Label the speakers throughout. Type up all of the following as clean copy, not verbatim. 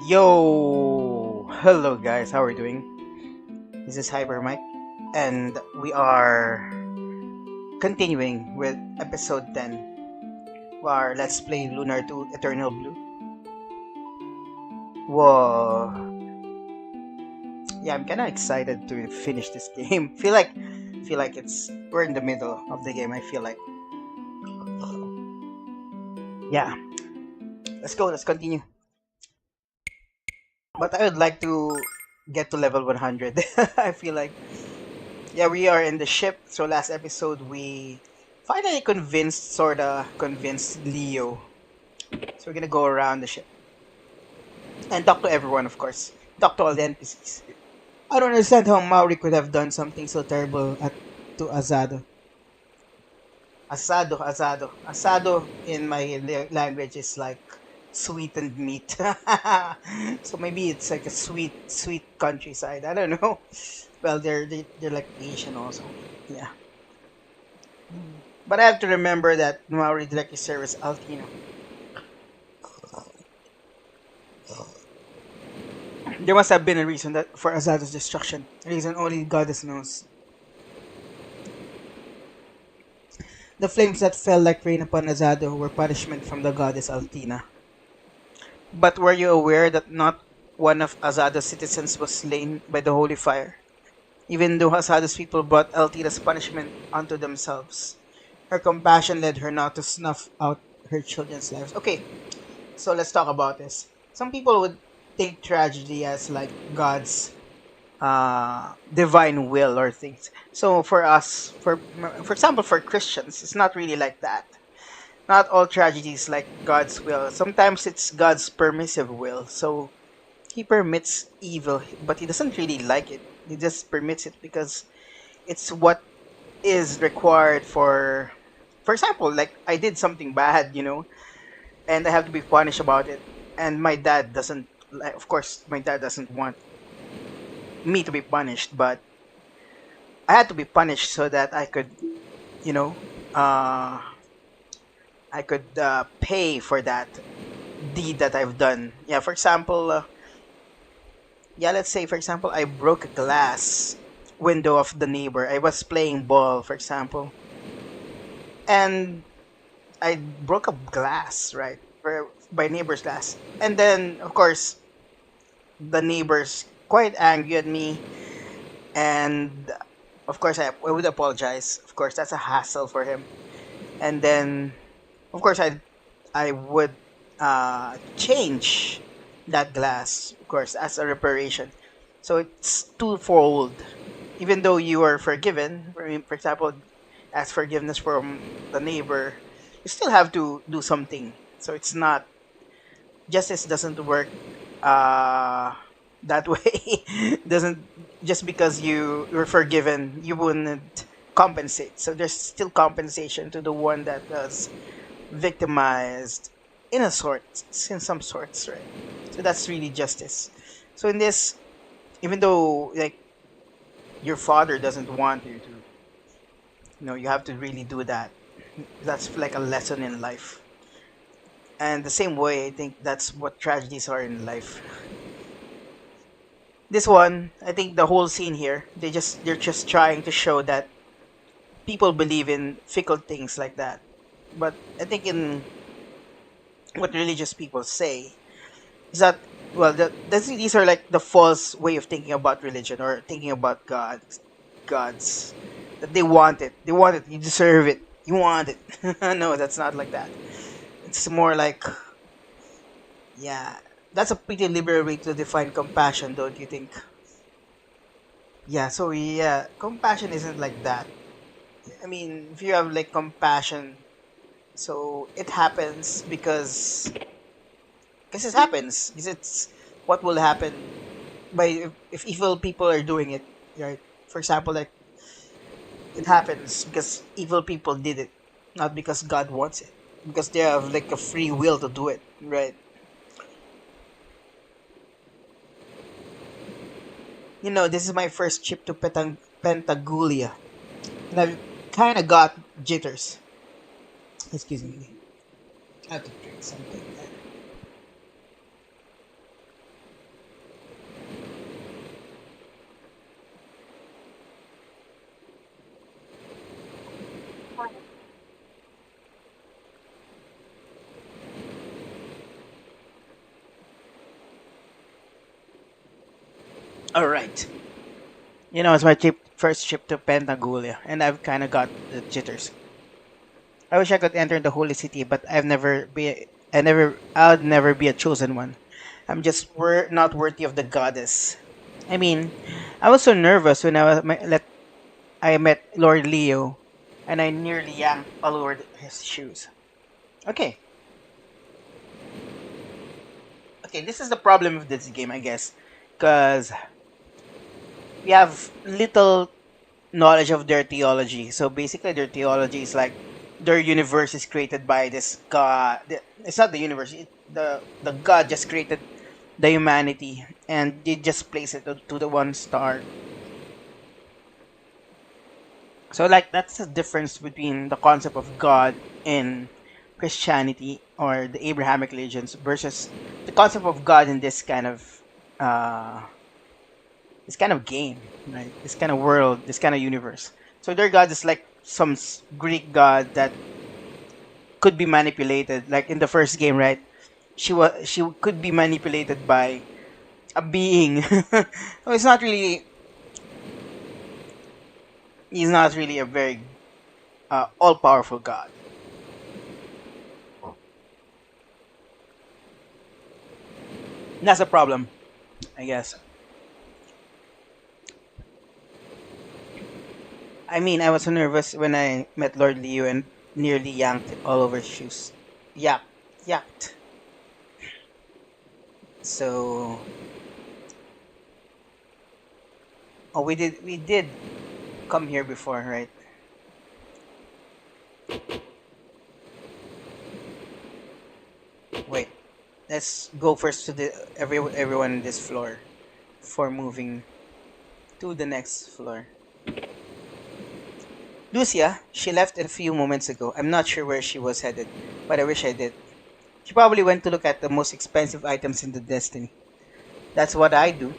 Speaker 1: Yo, hello guys, how are we doing? This is Hyper Mike, and we are continuing with episode 10 of our Let's Play Lunar 2 Eternal Blue. Whoa, yeah, I'm kind of excited to finish this game. Feel like we're in the middle of the game. I feel like, yeah, let's go. Let's continue. But I would like to get to level 100. I feel like. Yeah, we are in the ship. So last episode we finally sorta convinced Leo. So we're gonna go around the ship and talk to everyone, of course. Talk to all the NPCs. I don't understand how Maori could have done something so terrible to Azado. Asado in my language is like sweetened meat. So maybe it's like a sweet countryside. I don't know. Well, they're like Asian also. Yeah. But I have to remember that Maori directly serves Althena. There must have been a reason that for Azado's destruction. A reason only Goddess knows. The flames that fell like rain upon Azado were punishment from the goddess Althena. But were you aware that not one of Azado's citizens was slain by the holy fire? Even though Azado's people brought Althena's punishment onto themselves. Her compassion led her not to snuff out her children's lives. Okay, so let's talk about this. Some people would think tragedy as like God's divine will or things. So for us, for example, for Christians, it's not really like that. Not all tragedies like God's will. Sometimes it's God's permissive will. So He permits evil, but He doesn't really like it. He just permits it because it's what is required for example, like I did something bad, and I have to be punished about it. And my dad doesn't, like, of course, my dad doesn't want me to be punished, but I had to be punished so that I could, you know, uh, pay for that deed that I've done. Yeah, for example, let's say, for example, I broke a glass window of the neighbor. I was playing ball, for example, and I broke a glass, right? By neighbor's glass. And then, of course, the neighbor's quite angry at me. And, of course, I would apologize. Of course, that's a hassle for him. And then, of course, I would change that glass, of course, as a reparation. So it's twofold. Even though you are forgiven, for example, as forgiveness from the neighbor, you still have to do something. So it's not justice doesn't work that way. Doesn't just because you were forgiven, you wouldn't compensate. So there's still compensation to the one that was victimized in some sorts, right? So that's really justice. So in this, even though like your father doesn't want you to, you have to really do that. That's like a lesson in life. And the same way, I think that's what tragedies are in life. This one, I think the whole scene here, they're just trying to show that people believe in fickle things like that. But I think in what religious people say is that, well, these are like the false way of thinking about religion or thinking about gods. That they want it, you deserve it, you want it. No, that's not like that. It's more like, yeah, that's a pretty liberal way to define compassion, don't you think? Yeah, so yeah, compassion isn't like that. I mean, if you have like compassion, so it happens because it happens. Because it's what will happen by if evil people are doing it, right? For example, like it happens because evil people did it, not because God wants it. Because they have like a free will to do it, right? This is my first trip to Pentagulia, and I've kind of got jitters. Excuse me. I have to drink something. All right. It's my first trip to Pentagolia, and I've kind of got the jitters. I wish I could enter the holy city, but I'll never be a chosen one. I'm just not worthy of the goddess. I mean, I was so nervous when I met Lord Leo, and I nearly yanked all over his shoes. Okay, okay, this is the problem with this game, I guess, because we have little knowledge of their theology. So basically, their theology is like their universe is created by this god. It's not the universe. The god just created the humanity, and they just place it to the one star. So like that's the difference between the concept of God in Christianity or the Abrahamic religions versus the concept of God in uh, this kind of game, right? This kind of world, this kind of universe. So their God is like some Greek god that could be manipulated. Like in the first game, right? She could be manipulated by a being. So it's not really he's not really a very all powerful god. And that's a problem, I guess. I mean, I was so nervous when I met Lord Liu and nearly yanked all over his shoes. Yak, yacked. So, oh, we did come here before, right? Wait, let's go first to the everyone in this floor before moving to the next floor. Lucia, she left a few moments ago. I'm not sure where she was headed, but I wish I did. She probably went to look at the most expensive items in the Destiny. That's what I do.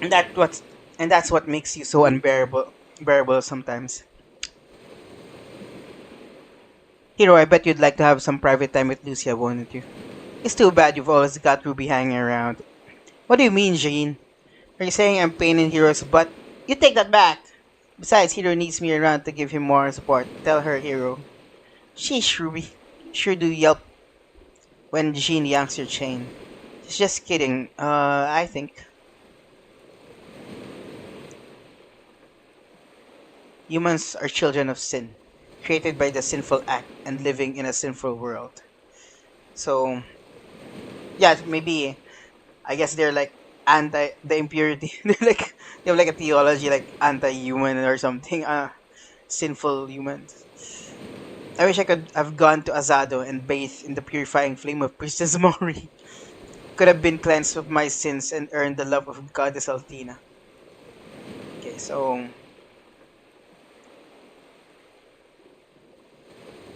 Speaker 1: And that's what makes you so bearable sometimes. Hero, I bet you'd like to have some private time with Lucia, wouldn't you? It's too bad you've always got Ruby hanging around. What do you mean, Jean? Are you saying I'm pain in Hero's butt? You take that back! Besides, Hero needs me around to give him more support. Tell her, Hero. Sheesh, Ruby. Sure do yelp when Jean yanks your chain. She's just kidding, I think. Humans are children of sin, created by the sinful act and living in a sinful world. So, yeah, maybe I guess they're like anti the impurity. They have like a theology like anti-human or something. Sinful humans. I wish I could have gone to Azado and bathed in the purifying flame of Priestess Mori. Could have been cleansed of my sins and earned the love of Goddess Althena. Okay, so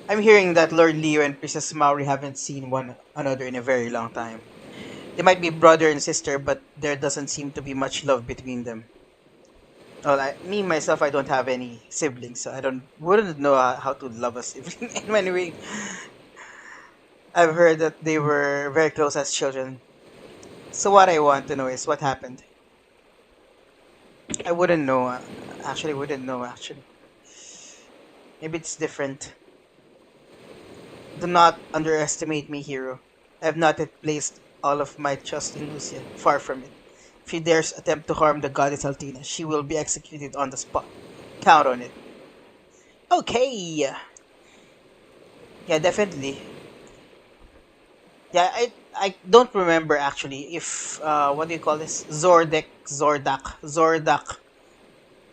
Speaker 1: I'm hearing that Lord Leo and Princess Maori haven't seen one another in a very long time. They might be brother and sister, but there doesn't seem to be much love between them. Well, me myself, I don't have any siblings, so I don't wouldn't know how to love a sibling. Anyway, I've heard that they were very close as children. So what I want to know is what happened. I wouldn't know. Actually, wouldn't know. Actually, maybe it's different. Do not underestimate me, hero. I have not yet placed all of my trust in Lucia. Far from it. If he dares attempt to harm the goddess Altina, she will be executed on the spot. Count on it. Okay. Yeah, definitely. Yeah, I don't remember actually if what do you call this? Zordak.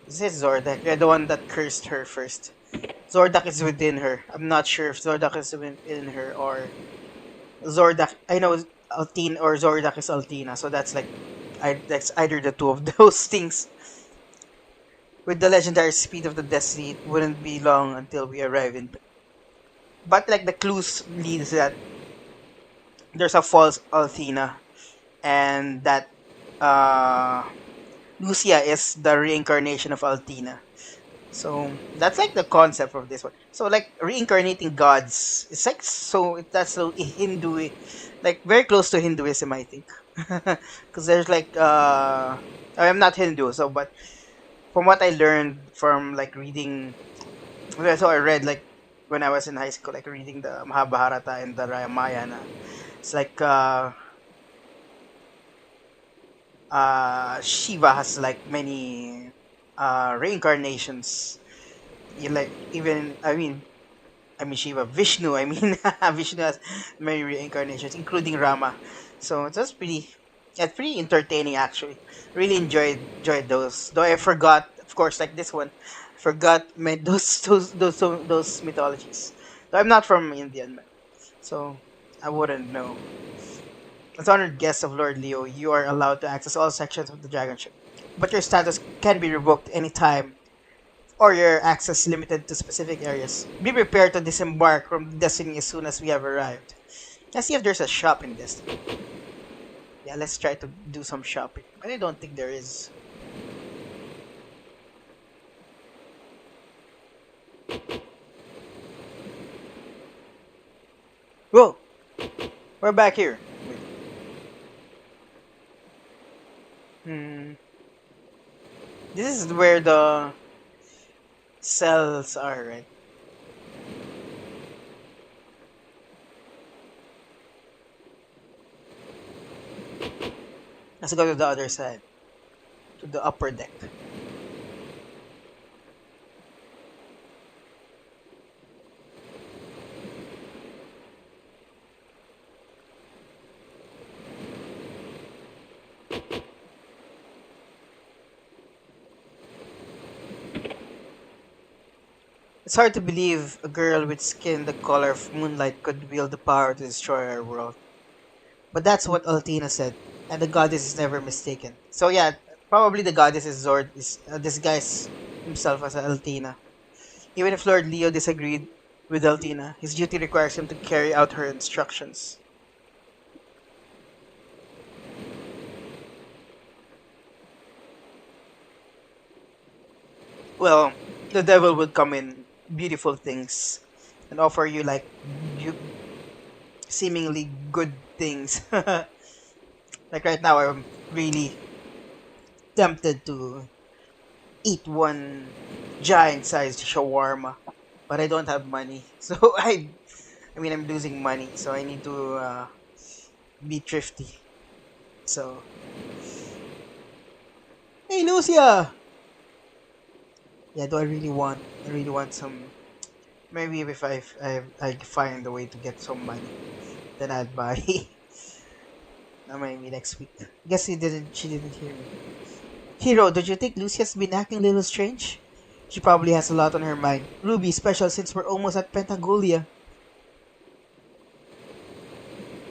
Speaker 1: This is Zordak. Yeah, the one that cursed her first. Zordak is within her. I'm not sure if Zordak is within her or Zordak. I know Altina or Zordak is Altina, so that's either the two of those things. With the legendary speed of the Destiny, it wouldn't be long until we arrive in. But like the clues leads that there's a false Althena, and that uh, Lucia is the reincarnation of Althena. So that's like the concept of this one. So like reincarnating gods. It's like that's so Hindu, like very close to Hinduism, I think. Because there's like I'm not Hindu, so but from what I learned from like reading, okay, so I read like when I was in high school, like reading the Mahabharata and the Ramayana. It's like Shiva has like many reincarnations. Like even I mean Shiva, Vishnu. I mean Vishnu has many reincarnations, including Rama. So that's pretty, yeah, pretty entertaining actually. Really enjoyed those. Though I forgot, of course, like this one, forgot those mythologies. Though I'm not from Indian, so I wouldn't know. As honored guest of Lord Leo, you are allowed to access all sections of the dragon ship, but your status can be revoked anytime or your access limited to specific areas. Be prepared to disembark from Destiny as soon as we have arrived. Let's see if there's a shop in Destiny. Yeah, let's try to do some shopping. But I don't think there is. Whoa! We're back here. Wait. Hmm. This is where the cells are, right? Let's go to the other side. To the upper deck. It's hard to believe a girl with skin the color of moonlight could wield the power to destroy our world. But that's what Althena said, and the goddess is never mistaken. So yeah, probably the goddess is Zord is disguised himself as Althena. Even if Lord Leo disagreed with Althena, his duty requires him to carry out her instructions. Well, the devil would come in beautiful things and offer you like seemingly good things. Like right now, I'm really tempted to eat one giant-sized shawarma, but I don't have money, so I mean, I'm losing money, so I need to be thrifty. So, hey, Lucia! Yeah, do I really want? I really want some. Maybe if I find a way to get some money, then I'd buy. Maybe next week. Guess he didn't. She didn't hear me. Hero, don't you think Lucia's been acting a little strange? She probably has a lot on her mind. Ruby, special since we're almost at Pentagolia.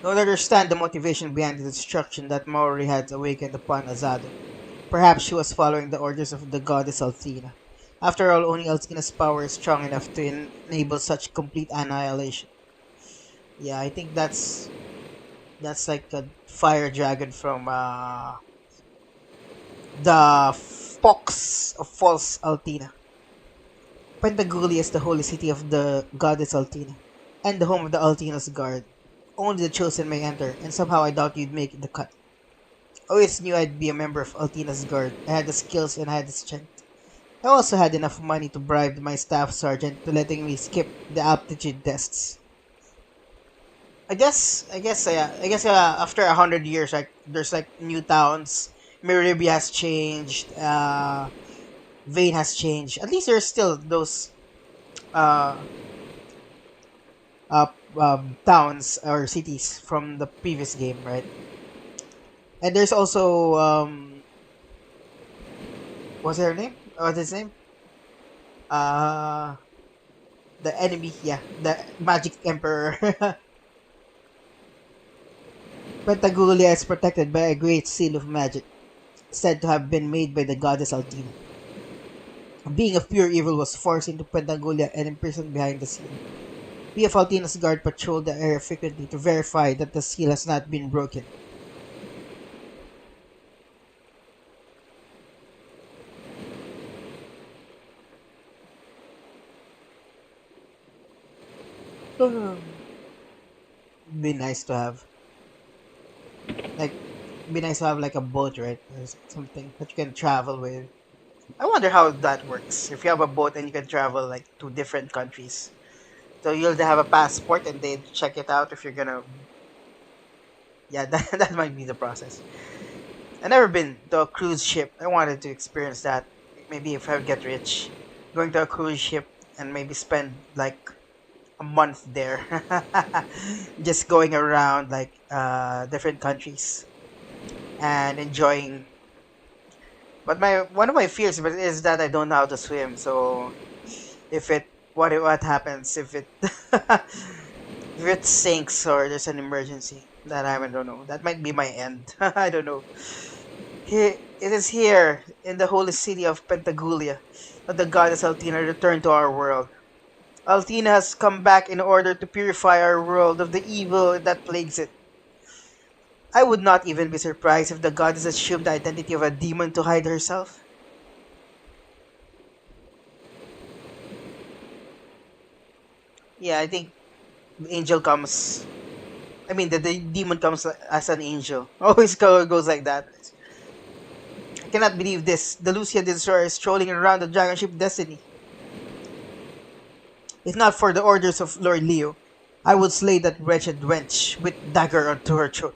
Speaker 1: Don't understand the motivation behind the destruction that Maori had awakened upon Azado. Perhaps she was following the orders of the goddess Althena. After all, only Althena's power is strong enough to enable such complete annihilation. Yeah, I think that's like a fire dragon from the Fox of False Althena. Pentaguli is the holy city of the goddess Althena, and the home of the Althena's guard. Only the chosen may enter, and somehow I doubt you'd make the cut. I always knew I'd be a member of Althena's guard. I had the skills and I had the strength. I also had enough money to bribe my staff sergeant to letting me skip the aptitude tests. After 100 years, like there's like new towns. Meribia has changed. Vane has changed. At least there's still those uh, uh, towns or cities from the previous game, right? And there's also what's her name? What's his name? Uh, the enemy, yeah, the Magic Emperor. Pentagulia is protected by a great seal of magic, said to have been made by the goddess Althena. Being of pure evil was forced into Pentagulia and imprisoned behind the seal. We of Althena's guard patrol the area frequently to verify that the seal has not been broken. Be nice to have like be nice to have like a boat, right? Or something that you can travel with. I wonder how that works. If you have a boat and you can travel like to different countries, so you'll have a passport and they check it out if you're gonna. Yeah, that might be the process. I never been to a cruise ship. I wanted to experience that. Maybe if I get rich, going to a cruise ship and maybe spend like a month there, just going around like different countries and enjoying. But my one of my fears is that I don't know how to swim. So if it what happens if it if it sinks or there's an emergency that I don't know. That might be my end. I don't know. Here, it is here, in the holy city of Pentagulia, that the goddess Althena returned to our world. Althena has come back in order to purify our world of the evil that plagues it. I would not even be surprised if the goddess assumed the identity of a demon to hide herself. Yeah, I think the angel comes. I mean, the demon comes as an angel. Always goes like that. I cannot believe this. The Lucia Destroyer is strolling around the dragon ship Destiny. If not for the orders of Lord Leo, I would slay that wretched wench with dagger onto her throat.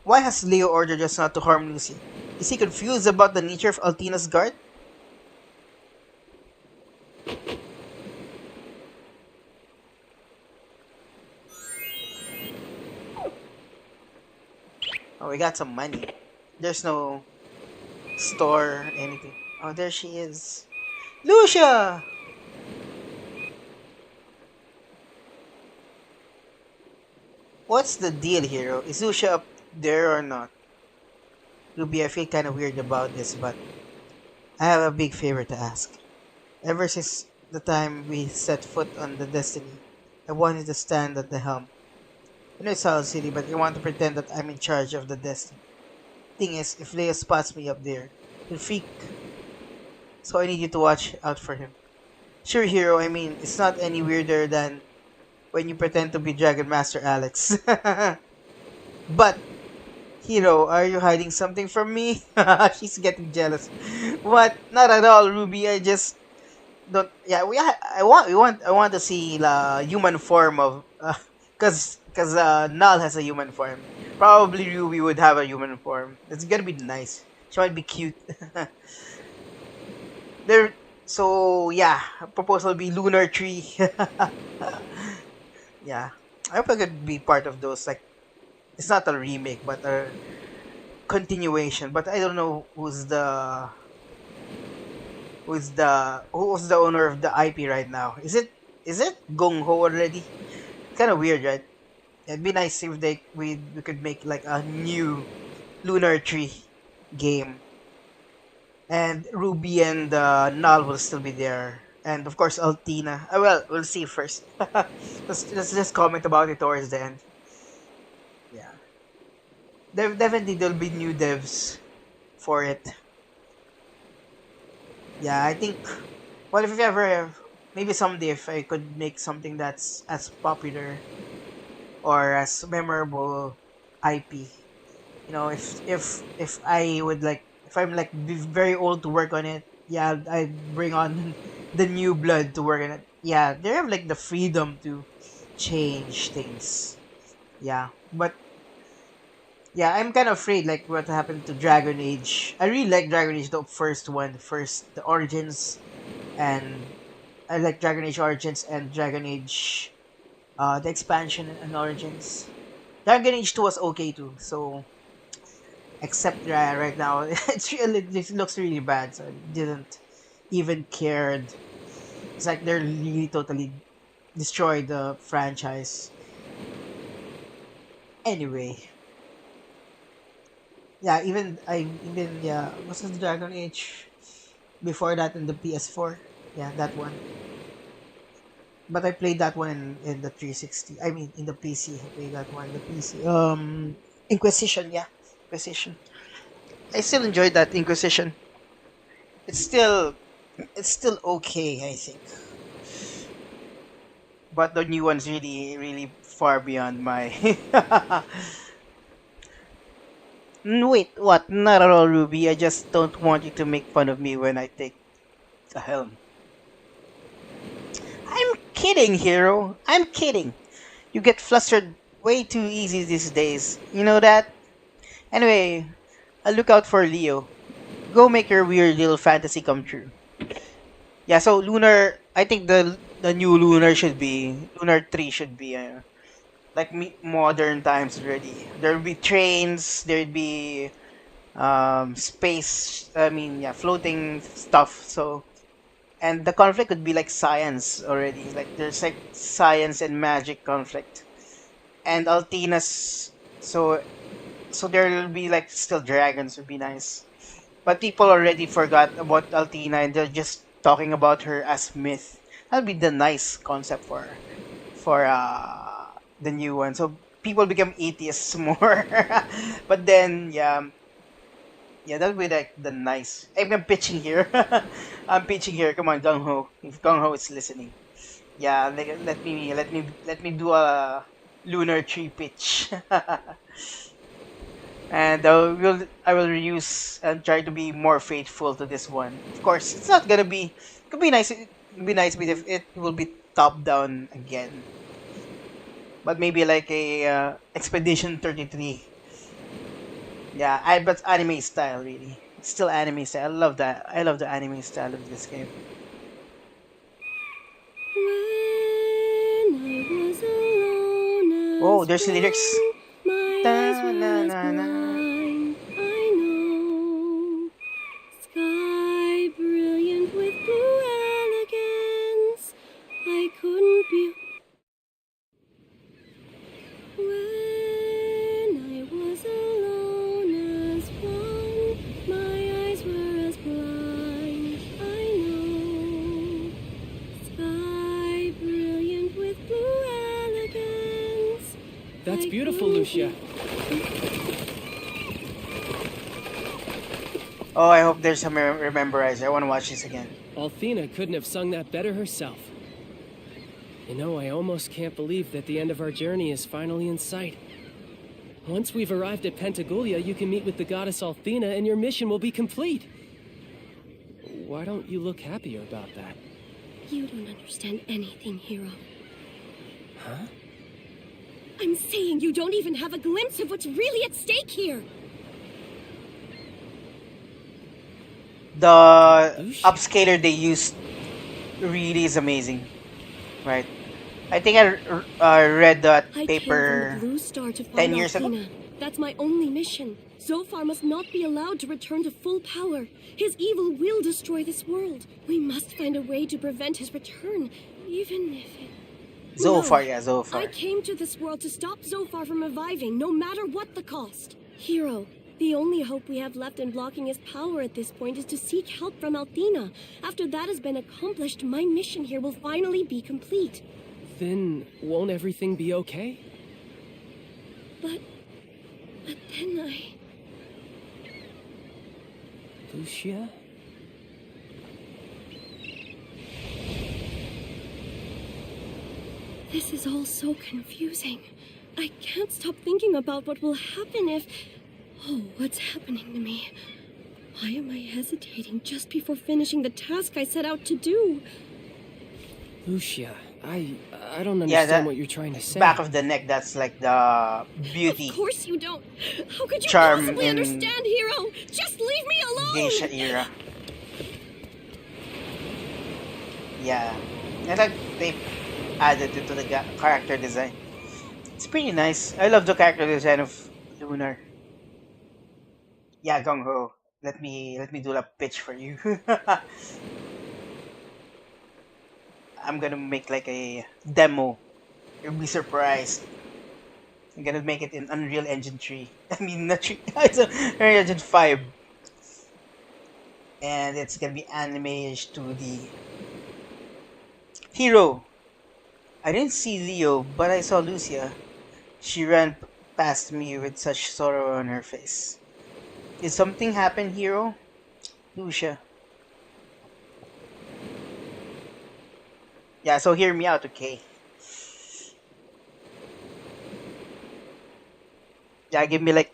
Speaker 1: Why has Leo ordered us not to harm Lucy? Is he confused about the nature of Althena's guard? Oh, we got some money. There's no store or anything. Oh, there she is. Lucia! What's the deal, hero? Is Lucia up there or not? Ruby, I feel kind of weird about this, but I have a big favor to ask. Ever since the time we set foot on the Destiny, I wanted to stand at the helm. I know it sounds silly, but I want to pretend that I'm in charge of the Destiny. Thing is, if Leo spots me up there, he'll freak. So I need you to watch out for him. Sure, hero, I mean, it's not any weirder than when you pretend to be Dragon Master Alex. But, hero, are you hiding something from me? She's getting jealous. What? Not at all, Ruby. I just don't. Yeah, I want to see the human form of. Cause Null has a human form. Probably Ruby would have a human form. It's gonna be nice. She might be cute. There. So yeah, proposal will be Lunar Tree. Yeah, I hope I could be part of those. Like, it's not a remake, but a continuation. But I don't know who's the owner of the IP right now. Is it Gong Ho already? Kind of weird, right? It'd be nice if we could make like a new Lunar Tree game, and Ruby and Null will still be there, and of course Althena. Well, we'll see first. Let's just comment about it towards the end. Yeah, definitely there'll be new devs for it. Yeah, I think. Well, if ever, maybe someday, if I could make something that's as popular or as memorable IP, if I would like, if I'm like very old to work on it, yeah, I'd bring on the new blood to work on it. Yeah, they have like the freedom to change things. Yeah, but yeah, I'm kind of afraid like what happened to Dragon Age. I really like Dragon Age, the first one, first the Origins, and I like Dragon Age Origins and Dragon Age, the expansion and Origins. Dragon Age 2 was okay too, so except right now, it looks really bad, so I didn't even cared. It's like they're really totally destroyed the franchise. Anyway, yeah, even yeah, what's the Dragon Age before that in the PS4? Yeah, that one. But I played that one in the 360. I mean, in the PC. I played that one in the PC. Inquisition, yeah, Inquisition. I still enjoyed that Inquisition. It's still, it's still okay, I think. but the new one's really, really far beyond my. Wait, what? Not at all, Ruby. I just don't want you to make fun of me when I take a helm. I'm kidding, hero. I'm kidding. You get flustered way too easy these days. You know that? Anyway, I'll look out for Leo. Go make your weird little fantasy come true. Yeah, so Lunar, I think the new Lunar should be Lunar 3 should be like modern times already. There'll be trains, there'd be space, I mean, yeah, floating stuff. So and the conflict would be like science already. Like there's like science and magic conflict. And Althena's so so there'll be like still dragons would be nice. But people already forgot about Althena and they're just talking about her as myth. That'd be the nice concept for the new one. So people become atheists more. But then yeah, that would be like the nice. I'm pitching here. I'm pitching here. Come on, Gung Ho. If Gung Ho is listening, yeah, let me do a Lunar tree pitch. And I will reuse and try to be more faithful to this one. Of course, it's not gonna be. It could be nice. It would be nice if it will be top down again, but maybe like a Expedition 33. Yeah, but anime style really. It's still anime style. I love that. I love the anime style of this game.
Speaker 2: When I was alone
Speaker 1: Oh,
Speaker 2: as
Speaker 1: there's lyrics.
Speaker 2: one, my eyes
Speaker 1: Da,
Speaker 2: were
Speaker 1: na,
Speaker 2: as
Speaker 1: na, na.
Speaker 2: blind, I know. Sky brilliant with blue elegance, I couldn't be. When I was alone as one, my eyes were as blind, I know. Sky brilliant with blue elegance.
Speaker 3: That's
Speaker 2: I
Speaker 3: beautiful,
Speaker 2: couldn't
Speaker 3: Lucia.
Speaker 1: Oh, I hope there's some rememberizer. I want to watch this again.
Speaker 3: Althena couldn't have sung that better herself. You know, I almost can't believe that the end of our journey is finally in sight. Once we've arrived at Pentagoulia, you can meet with the goddess Althena and your mission will be complete. Why don't you look happier about that?
Speaker 2: You don't understand anything, hero.
Speaker 3: Huh?
Speaker 2: I'm saying you don't even have a glimpse of what's really at stake here.
Speaker 1: The
Speaker 3: Lucia.
Speaker 1: upscaler they used really is amazing, right? I think I read that
Speaker 2: I came from
Speaker 1: paper
Speaker 2: the Blue Star to
Speaker 1: 10
Speaker 2: find
Speaker 1: years ago.
Speaker 2: Althena. That's my only mission. Zophar must not be allowed to return to full power. His evil will destroy this world. We must find a way to prevent his return, even if it...
Speaker 1: Zophar,
Speaker 2: No.
Speaker 1: yeah,
Speaker 2: I
Speaker 1: Zophar.
Speaker 2: came to this world to stop Zophar from reviving, no matter what the cost. Hero, the only hope we have left in blocking his power at this point is to seek help from Althena. After that has been accomplished, my mission here will finally be complete.
Speaker 3: Then won't everything be okay?
Speaker 2: But then I...
Speaker 3: Lucia?
Speaker 2: This is all so confusing. I can't stop thinking about what will happen if... Oh, what's happening to me? Why am I hesitating just before finishing the task I set out to do?
Speaker 3: Lucia, I don't
Speaker 1: Yeah,
Speaker 3: understand
Speaker 1: that
Speaker 3: what you're trying to say.
Speaker 1: back of the neck, that's like the beauty
Speaker 2: Of course you don't. How could you
Speaker 1: charm
Speaker 2: possibly
Speaker 1: in
Speaker 2: understand, hero? Just leave me alone!
Speaker 1: geisha era. Yeah. I like they added it to the character design. It's pretty nice. I love the character design of Lunar. Yeah, Gung Ho. Let me do a pitch for you. I'm gonna make like a demo. You'll be surprised. I'm gonna make it in Unreal Engine 3. I mean, not 3. It's Unreal Engine 5. And it's gonna be anime-ish 2D. Hero. I didn't see Leo, but I saw Lucia. She ran past me with such sorrow on her face. Did something happen, Hero? Lucia. Yeah, so hear me out, okay? Yeah, give me like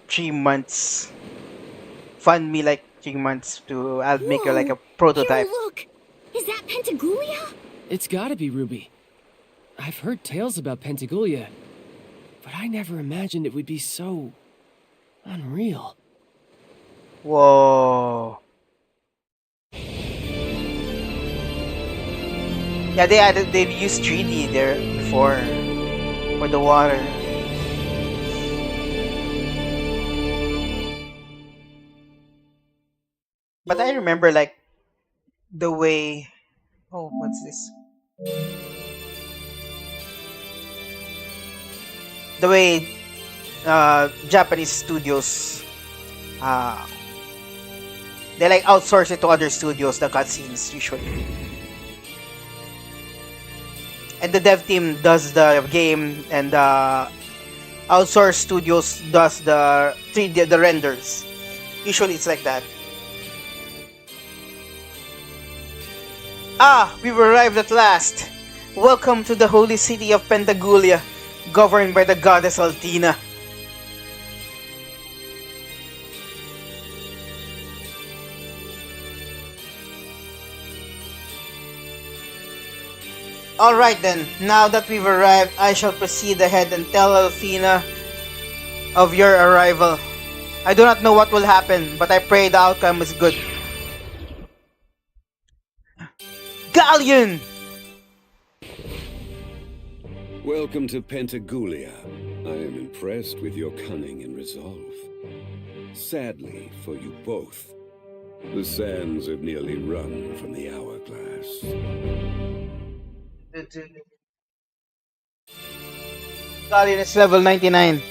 Speaker 1: 3 months. Fund me like 3 months to. I'll make you like
Speaker 2: Whoa!
Speaker 1: a
Speaker 2: Hero,
Speaker 1: prototype.
Speaker 2: look! Is that Pentagoulia?
Speaker 3: It's gotta be Ruby. I've heard tales about Pentagoulia, but I never imagined it would be so unreal.
Speaker 1: Whoa. Yeah, they've used 3D there before for the water. But I remember like the way. Oh, what's this? The way Japanese studios uh, they like outsource it to other studios, the cutscenes usually. And the dev team does the game, and the outsourced studios does the 3D, the renders. Usually it's like that. Ah, we've arrived at last. Welcome to the holy city of Pentagoulia, governed by the goddess Althena. Alright then, now that we've arrived, I shall proceed ahead and tell Althena of your arrival. I do not know what will happen, but I pray the outcome is good. Galleon!
Speaker 4: Welcome to Pentagoulia. I am impressed with your cunning and resolve. Sadly for you both, the sands have nearly run from the hourglass.
Speaker 1: Galleon is level 99.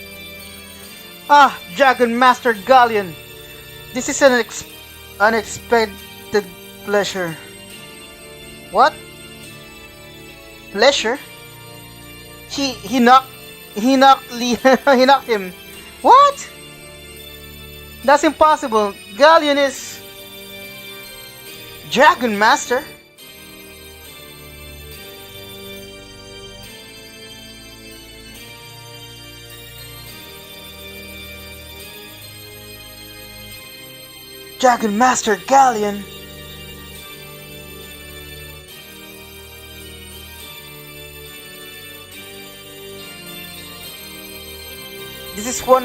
Speaker 1: Ah, Dragon Master Galleon! This is an unexpected pleasure. What? Pleasure? He knocked he knocked Lee he knocked him. What? That's impossible. Galleon is Dragon Master. Dragon Master Galleon. This is one.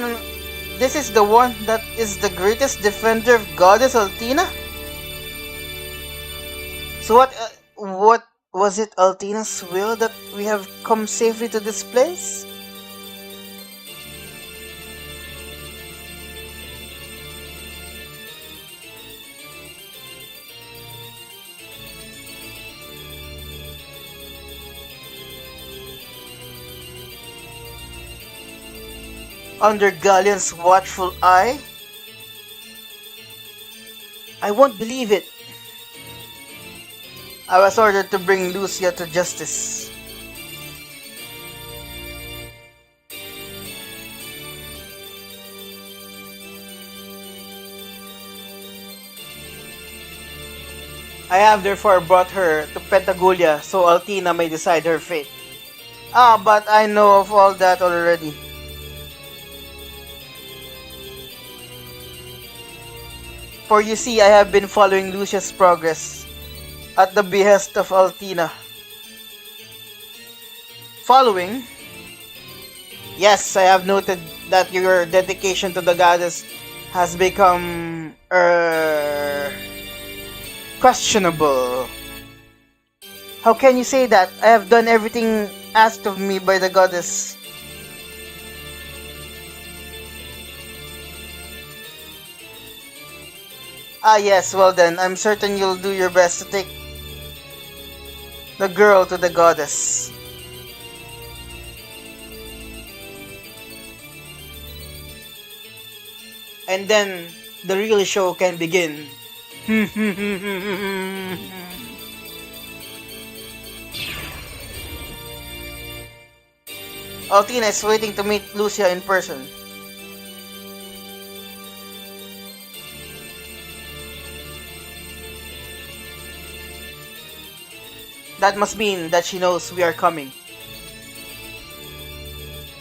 Speaker 1: This is the one that is the greatest defender of Goddess Althena. So what was it? Althena's will that we have come safely to this place? Under Galleon's watchful eye? I won't believe it. I was ordered to bring Lucia to justice. I have therefore brought her to Pentagoulia so Althena may decide her fate. Ah, but I know of all that already. For you see, I have been following Lucia's progress at the behest of Althena. Following? Yes, I have noted that your dedication to the goddess has become, questionable. How can you say that? I have done everything asked of me by the goddess. Ah yes, well then, I'm certain you'll do your best to take the girl to the goddess. And then, the real show can begin. Althena is waiting to meet Lucia in person. That must mean that she knows we are coming.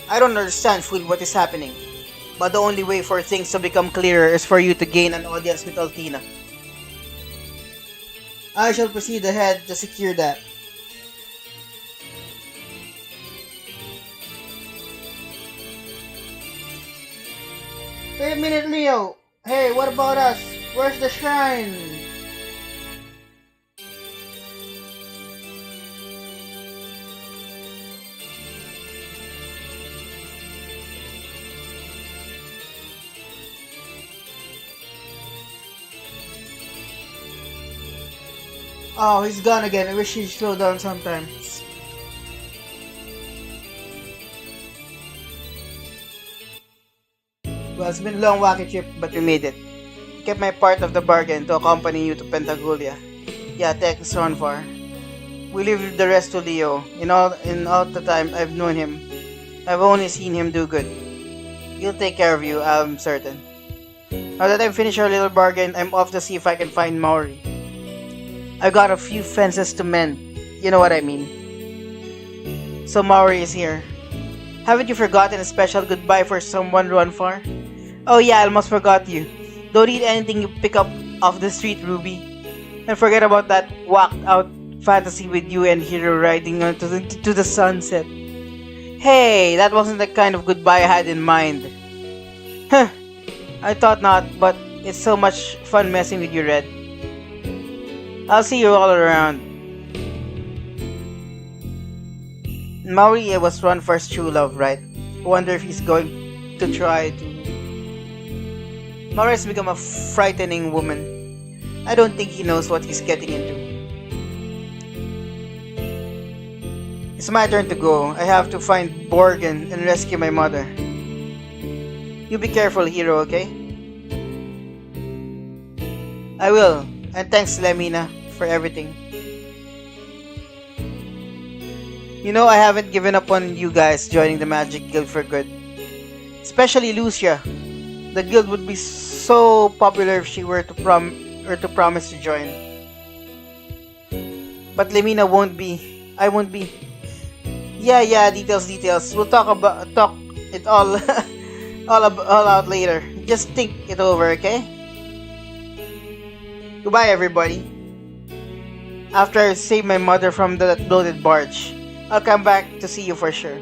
Speaker 1: I don't understand fully what is happening. But the only way for things to become clearer is for you to gain an audience with Althena. I shall proceed ahead to secure that. Wait a minute, Leo! Hey, what about us? Where's the shrine? Oh, he's gone again. I wish he'd slow down sometimes. Well, it's been a long wacky trip, but we made it. Kept my part of the bargain to accompany you to Pentagulia. Yeah, thanks, Ronfar. We leave the rest to Leo. In all the time I've known him, I've only seen him do good. He'll take care of you, I'm certain. Now that I've finished our little bargain, I'm off to see if I can find Maori. I've got a few fences to mend. You know what I mean. So Maori is here. Haven't you forgotten a special goodbye for someone, Ronfar? Oh yeah, I almost forgot you. Don't eat anything you pick up off the street, Ruby. And forget about that whacked out fantasy with you and Hero riding onto the sunset. Hey, that wasn't the kind of goodbye I had in mind. Huh, I thought not, but it's so much fun messing with you, Red. I'll see you all around. Maori was Ronfar's true love, right? I wonder if he's going to try to... Maori has become a frightening woman. I don't think he knows what he's getting into. It's my turn to go. I have to find Borgen and rescue my mother. You be careful, Hero, okay? I will. And thanks, Lemina, for everything. You know, I haven't given up on you guys joining the Magic Guild for good. Especially Lucia. The guild would be so popular if she were to promise to join. But Lemina won't be. I won't be. Yeah, details. We'll talk it all all out later. Just think it over, okay? Goodbye, everybody. After I save my mother from that bloated barge, I'll come back to see you for sure.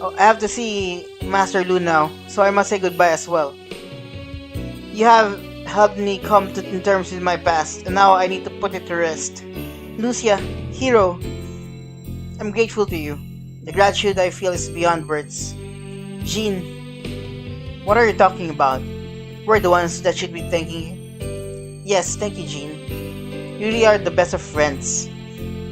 Speaker 1: Oh, I have to see Master Lu now, so I must say goodbye as well. You have helped me come to terms with my past, and now I need to put it to rest. Lucia, Hero, I'm grateful to you. The gratitude I feel is beyond words. Jean, what are you talking about? We're the ones that should be thanking you. Yes, thank you, Jean. You really are the best of friends.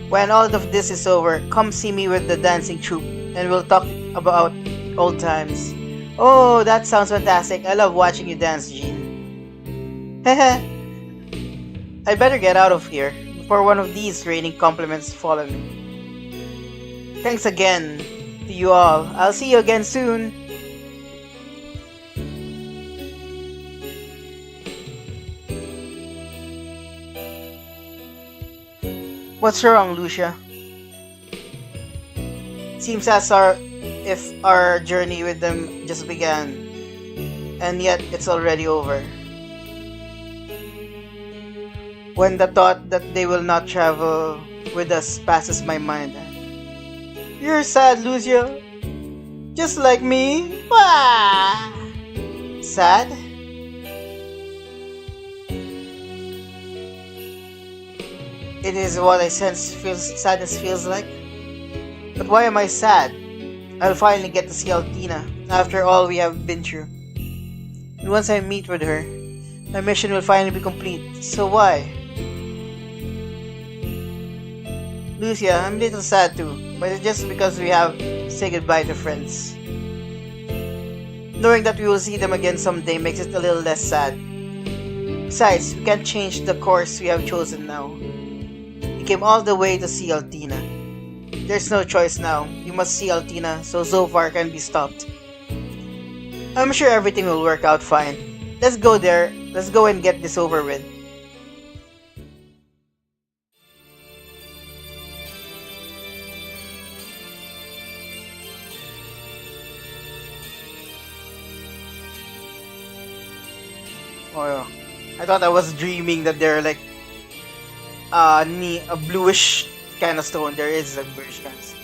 Speaker 1: When all of this is over, come see me with the dancing troupe, and we'll talk about old times. Oh, that sounds fantastic. I love watching you dance, Jean. Heh. I'd better get out of here before one of these raining compliments follow me. Thanks again to you all. I'll see you again soon. What's wrong, Lucia? Seems as if our journey with them just began, and yet it's already over. When the thought that they will not travel with us passes my mind. You're sad, Lucia. Just like me. Wah! Sad? It is what I sense sadness feels like. But why am I sad? I'll finally get to see Althena after all we have been through. And once I meet with her, my mission will finally be complete. So why? Lucia, I'm a little sad too, but it's just because we have to say goodbye to friends. Knowing that we will see them again someday makes it a little less sad. Besides, we can't change the course we have chosen now. We came all the way to see Althena. There's no choice now. We must see Althena so Zofar can be stopped. I'm sure everything will work out fine. Let's go there. Let's go and get this over with. Oh, yeah. I thought I was dreaming that they're like a bluish kind of stone. There is a bluish kind of stone.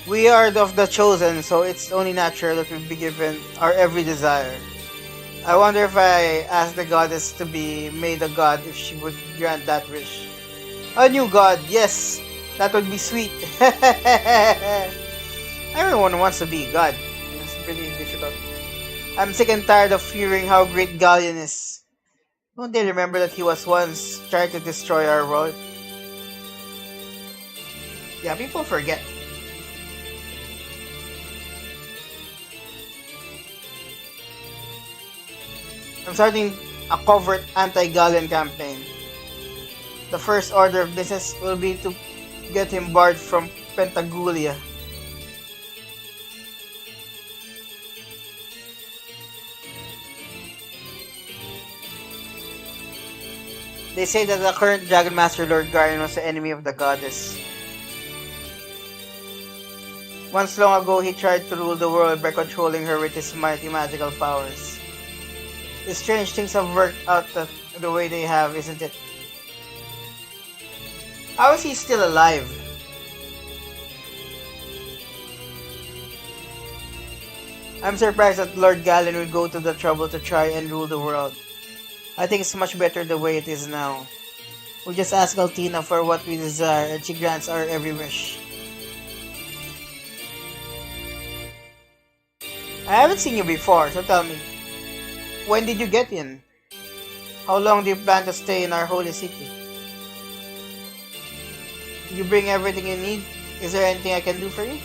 Speaker 1: We are of the chosen, so it's only natural that we be given our every desire. I wonder if I asked the goddess to be made a god if she would grant that wish. A new god, yes, that would be sweet. Everyone wants to be a god. It's pretty difficult. I'm sick and tired of hearing how great Galleon is. Don't they remember that he was once trying to destroy our world? Yeah, people forget. I'm starting a covert anti-Galleon campaign. The first order of business will be to get him barred from Pentagulia. They say that the current Dragon Master Lord Garen was the enemy of the goddess. Once long ago, he tried to rule the world by controlling her with his mighty magical powers. The strange things have worked out the way they have, isn't it? How is he still alive? I'm surprised that Lord Galen would go to the trouble to try and rule the world. I think it's much better the way it is now. We just ask Althena for what we desire and she grants our every wish. I haven't seen you before, so tell me. When did you get in? How long do you plan to stay in our holy city? Did you bring everything you need? Is there anything I can do for you?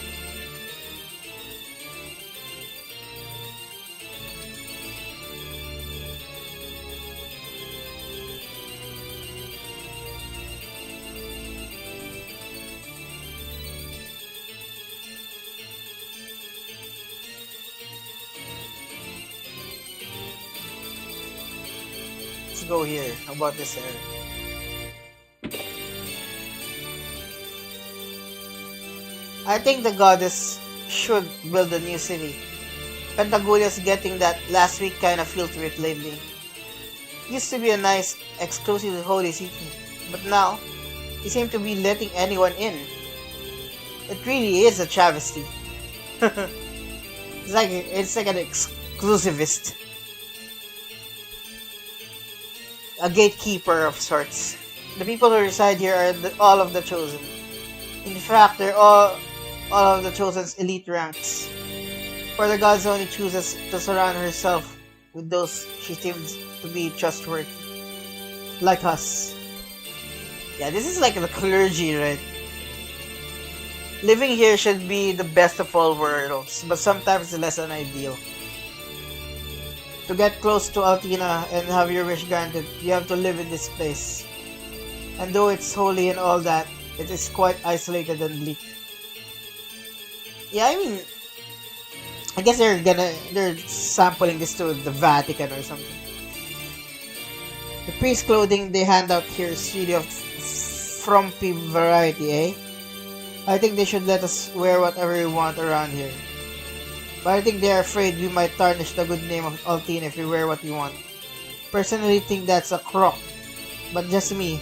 Speaker 1: Let's go here. How about this area? I think the goddess should build a new city. Pentagulia's getting that last week kind of feel to it lately. Used to be a nice, exclusive holy city, but now, they seem to be letting anyone in. It really is a travesty. it's like an exclusivist. A gatekeeper of sorts. The people who reside here are all of the chosen. In fact, they're all of the chosen's elite ranks. For the gods only chooses to surround herself with those she deems to be trustworthy. Like us. Yeah, this is like the clergy, right? Living here should be the best of all worlds, but sometimes less than ideal. To get close to Althena and have your wish granted, you have to live in this place. And though it's holy and all that, it is quite isolated and bleak. Yeah, I mean, I guess they're sampling this to the Vatican or something. The priest clothing they hand out here is really of frumpy variety, eh? I think they should let us wear whatever we want around here. But I think they're afraid we might tarnish the good name of Althena if we wear what we want. Personally think that's a crock, but just me.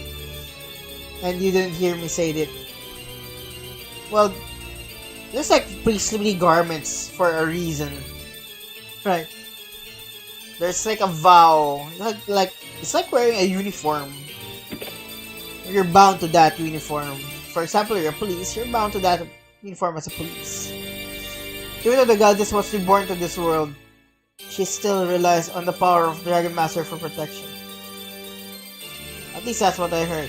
Speaker 1: And you didn't hear me say it. Well, there's like priestly garments for a reason. Right. There's like a vow. Like it's like wearing a uniform. You're bound to that uniform. For example, you're a police, you're bound to that uniform as a police. Even though the goddess was reborn to this world, she still relies on the power of Dragon Master for protection. At least that's what I heard.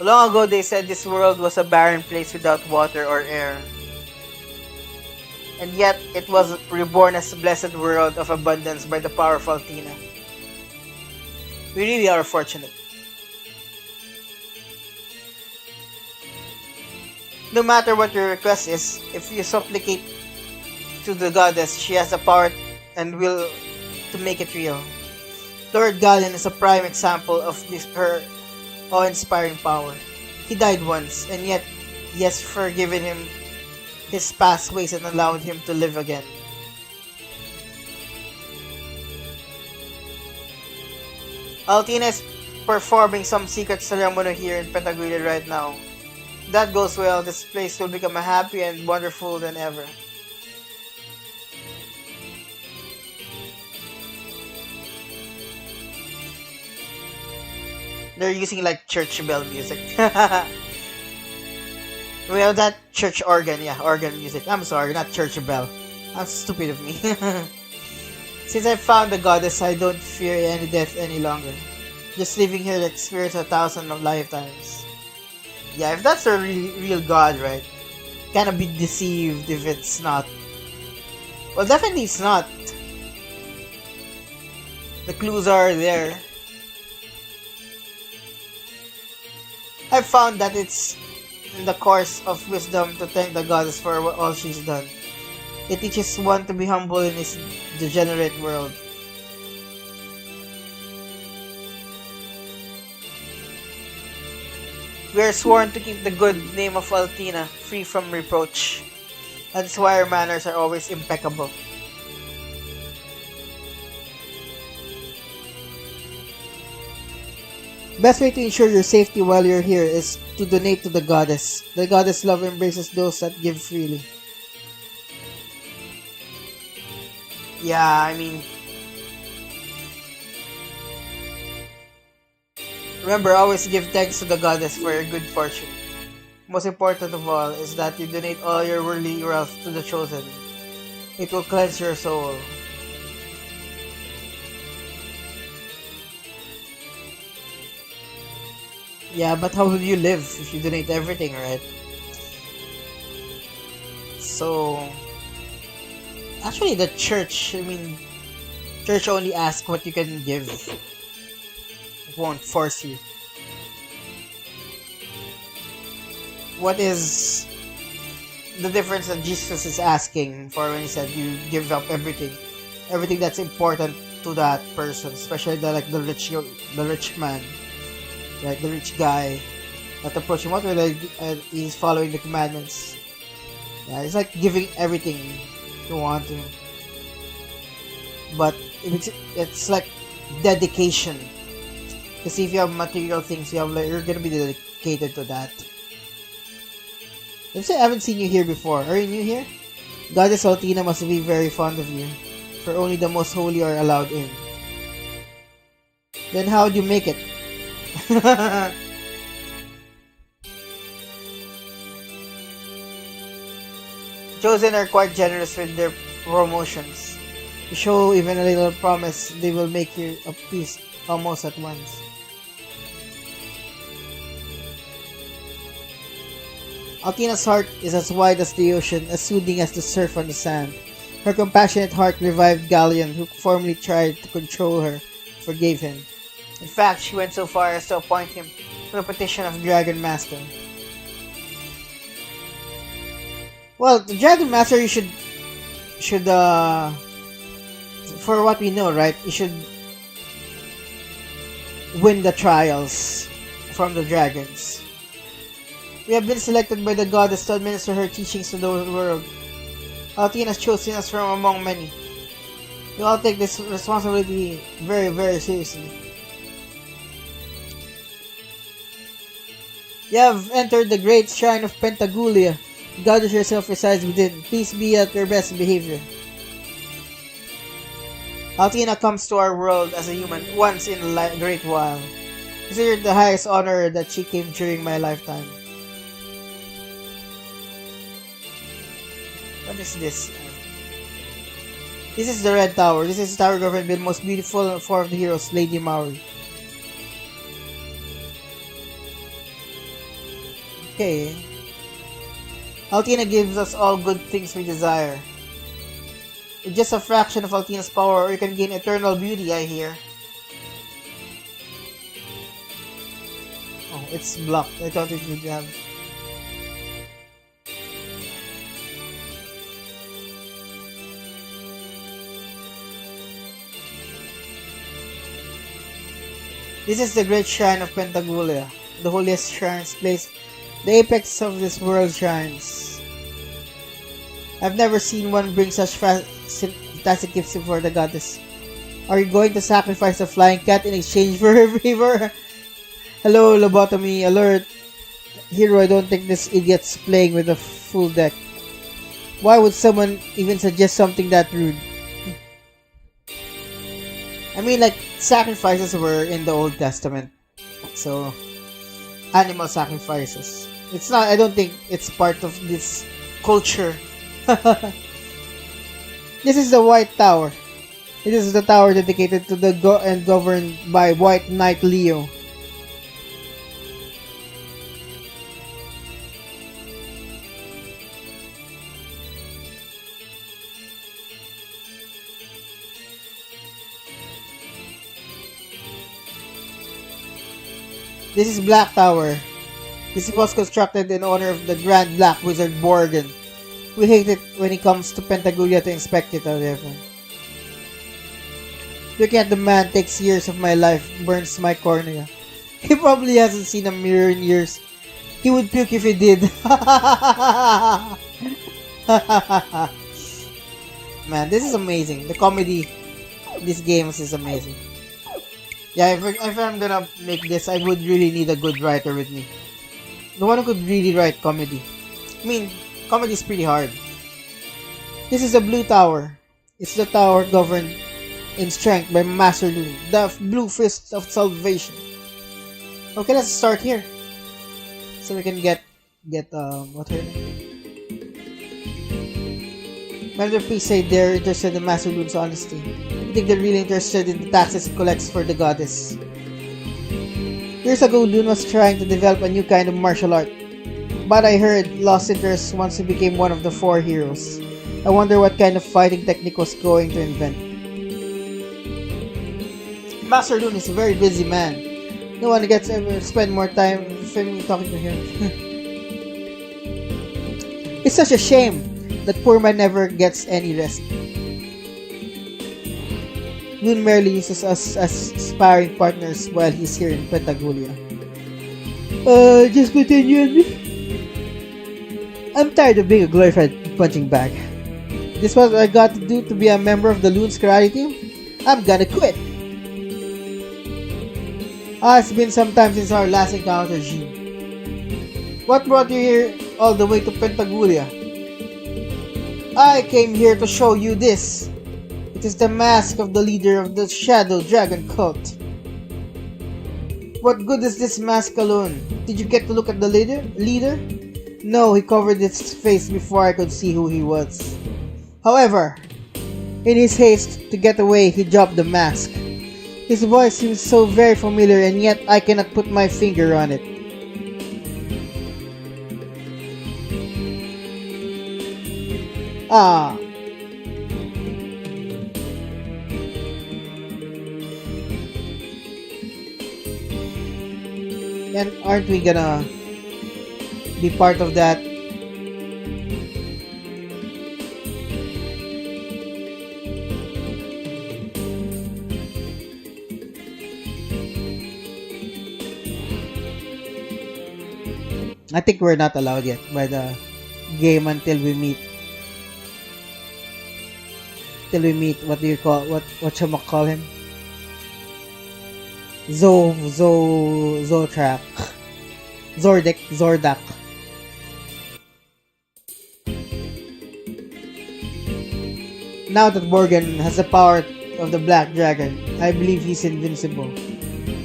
Speaker 1: Long ago, they said this world was a barren place without water or air. And yet, it was reborn as a blessed world of abundance by the power of Althena. We really are fortunate. No matter what your request is, if you supplicate to the goddess, she has the power and will to make it real. Lord Galen is a prime example of her awe-inspiring power. He died once, and yet he has forgiven him his past ways and allowed him to live again. Althena is performing some secret ceremony here in Pentagulia right now. If that goes well, this place will become happy and wonderful than ever. They're using like church bell music. Well, that church organ, yeah, organ music. I'm sorry, not church bell. How stupid of me. Since I found the goddess, I don't fear any death any longer. Just living here to experience 1,000 of lifetimes. Yeah, if that's a real god, right? Kinda be deceived if it's not. Well, definitely it's not. The clues are there. I found that it's in the course of wisdom to thank the goddess for all she's done. It teaches one to be humble in this degenerate world. We are sworn to keep the good name of Althena free from reproach. That's why our manners are always impeccable. Best way to ensure your safety while you're here is to donate to the goddess. The goddess love embraces those that give freely. Yeah, I mean, remember, always give thanks to the goddess for your good fortune. Most important of all is that you donate all your worldly wealth to the chosen. It will cleanse your soul. Yeah, but how will you live if you donate everything, right? So, actually the church, church only asks what you can give. It won't force you. What is the difference that Jesus is asking for when he said you give up everything? Everything that's important to that person, especially the rich man. Like the rich guy that approached him. What will he's following the commandments. Yeah, it's like giving everything you want to. But it's like dedication. Because if you have material things, you're gonna be dedicated to that. I haven't seen you here before. Are you new here? Goddess Althena must be very fond of you, for only the most holy are allowed in. Then how would you make it? Chosen are quite generous with their promotions. To show even a little promise, they will make you a feast almost at once. Althena's heart is as wide as the ocean, as soothing as the surf on the sand. Her compassionate heart revived Galleon, who formerly tried to control her, forgave him. In fact, she went so far as to appoint him to the petition of Dragon Master. Well, the Dragon Master, you should for what we know, right? You should win the trials from the dragons. We have been selected by the goddess to administer her teachings to the world. Althena has chosen us from among many. We all take this responsibility very, very seriously. You have entered the great shrine of Pentagulia. The goddess herself resides within. Please be at your best behavior. Althena comes to our world as a human once in a great while. Consider it the highest honor that she came during my lifetime. What is this? This is the Red Tower. This is the tower governed by the most beautiful of four of the heroes, Lady Maori. Okay. Althena gives us all good things we desire. With just a fraction of Althena's power, you can gain eternal beauty, I hear. Oh, it's blocked. I thought it would have.
Speaker 5: This is the great shrine of Pentagulia, the holiest shrines place, the apex of this world's shrines. I've never seen one bring such fantastic gifts before the goddess. Are you going to sacrifice a flying cat in exchange for her favor? Hello, lobotomy alert. Hero, I don't think this idiot's playing with a full deck. Why would someone even suggest something that rude? I mean, like, sacrifices were in the Old Testament. So, animal sacrifices. It's not, I don't think it's part of this culture. This is the White Tower. It is the tower dedicated to the and governed by White Knight Leo. This is Black Tower. This was constructed in honor of the Grand Black Wizard Borgen. We hate it when he comes to Pentagulia to inspect it, however. Looking at the man takes years of my life, burns my cornea. He probably hasn't seen a mirror in years. He would puke if he did. Man, this is amazing. The comedy in these games is amazing. Yeah, if I'm gonna make this, I would really need a good writer with me. The one who could really write comedy. I mean, comedy is pretty hard. This is the Blue Tower. It's the tower governed in strength by Master Lunar, the Blue Fist of Salvation. Okay, let's start here. So we can get what her name? Member please say they're interested in Master Lunar's honesty. I think they're really interested in the taxes he collects for the goddess. Years ago, Lun was trying to develop a new kind of martial art. But I heard lost interest once he became one of the 4 heroes. I wonder what kind of fighting technique was going to invent. Master Lun is a very busy man. No one gets ever spend more time talking to him. It's such a shame that poor man never gets any rest. Lun merely uses us as sparring partners while he's here in Pentagulia. Just continue on me. I'm tired of being a glorified punching bag. This is what I got to do to be a member of the Loon's karate team? I'm gonna quit. It's been some time since our last encounter, Jean. What brought you here all the way to Pentagulia? I came here to show you this. It is the mask of the leader of the Shadow Dragon cult. What good is this mask alone? Did you get to look at the leader? No, he covered his face before I could see who he was. However, in his haste to get away, he dropped the mask. His voice seems so very familiar, and yet I cannot put my finger on it. And aren't we gonna be part of that? I think we're not allowed yet by the game until we meet. What do you call what shall I call him? Zotrak. Zordak. Now that Borgen has the power of the Black Dragon, I believe he's invincible.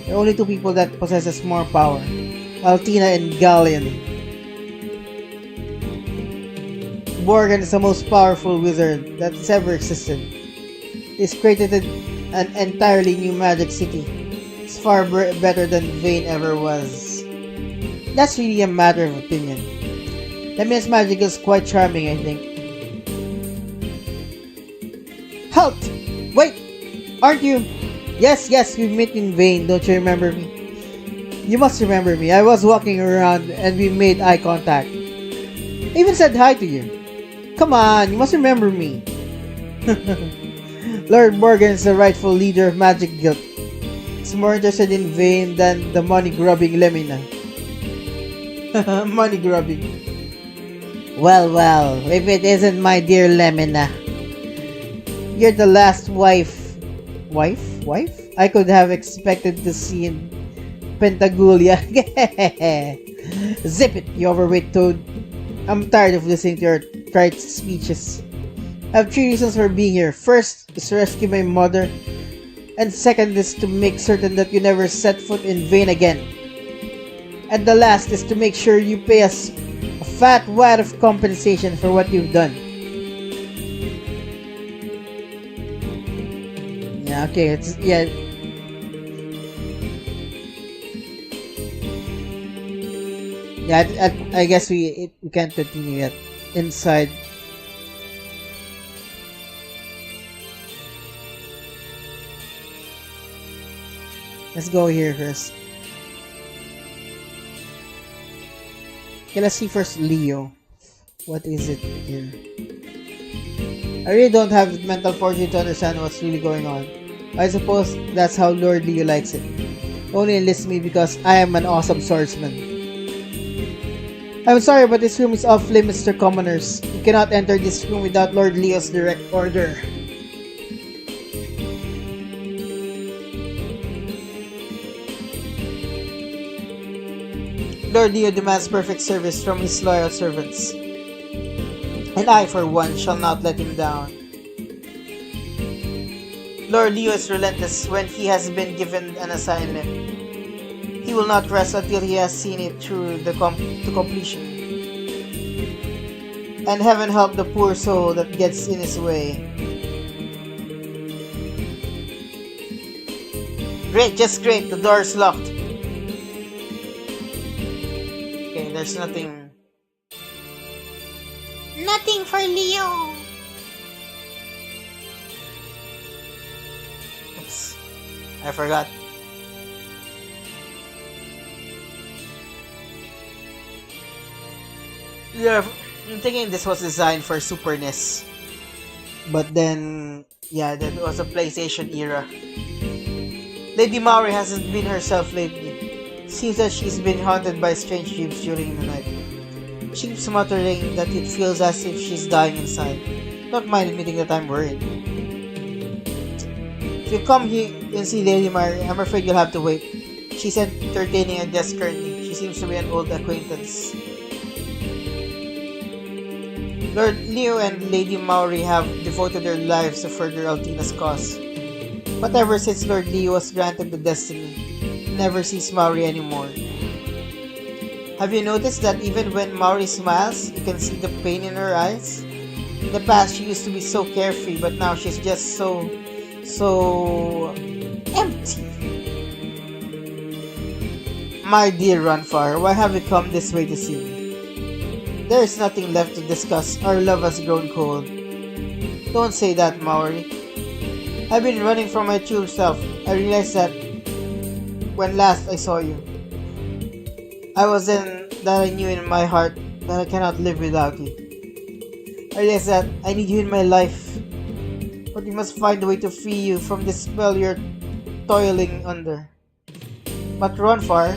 Speaker 5: There are only 2 people that possesses more power. Althena and Galleon. Borgen is the most powerful wizard that's ever existed. He's created an entirely new magic city. It's far better than Vayne ever was. That's really a matter of opinion. Lemia's magic is quite charming, I think. Halt! Wait! Aren't you? Yes, we met in Vayne. Don't you remember me? You must remember me. I was walking around and we made eye contact. I even said hi to you. Come on, you must remember me. Lord Morgan is the rightful leader of Magic Guild. is more interested in Vane than the money-grubbing Lemina. Money-grubbing. Well, well, if it isn't my dear Lemina. You're the last wife? Wife? I could have expected to see in Pentagulia. Zip it, you overweight toad. I'm tired of listening to your trite speeches. I have 3 reasons for being here. First is to rescue my mother, and second is to make certain that you never set foot in Vane again. And the last is to make sure you pay us a fat wad of compensation for what you've done. Yeah, okay, I guess we can't continue yet. Inside. Let's go here first. Okay, let's see first Leo. What is it here? I really don't have the mental fortitude to understand what's really going on. I suppose that's how Lord Leo likes it. Only enlist me because I am an awesome swordsman. I'm sorry, but this room is off limits to commoners. You cannot enter this room without Lord Leo's direct order. Lord Leo demands perfect service from his loyal servants. And I, for one, shall not let him down. Lord Leo is relentless when he has been given an assignment. He will not rest until he has seen it through to completion. And heaven help the poor soul that gets in his way. Great, just great. The door is locked. Okay, there's nothing. Nothing for Leo. Oops. I forgot. Yeah, I'm thinking this was designed for Super NES. But then, yeah, that was a PlayStation era. Lady Maury hasn't been herself lately. Seems that she's been haunted by strange dreams during the night. She keeps muttering that it feels as if she's dying inside. Don't mind admitting that I'm worried. If you come here and see Lady Maury, I'm afraid you'll have to wait. She's entertaining a guest currently. She seems to be an old acquaintance. Lord Leo and Lady Maury have devoted their lives to further Althena's cause. But ever since Lord Leo was granted the destiny, he never sees Maury anymore. Have you noticed that even when Maury smiles, you can see the pain in her eyes? In the past, she used to be so carefree, but now she's just so empty. My dear Runfar, why have you come this way to see me? There is nothing left to discuss. Our love has grown cold. Don't say that, Maury. I've been running from my true self. I realized that when last I saw you. I was then that I knew in my heart that I cannot live without you. I realized that I need you in my life. But we must find a way to free you from the spell you're toiling under. But Ronfar,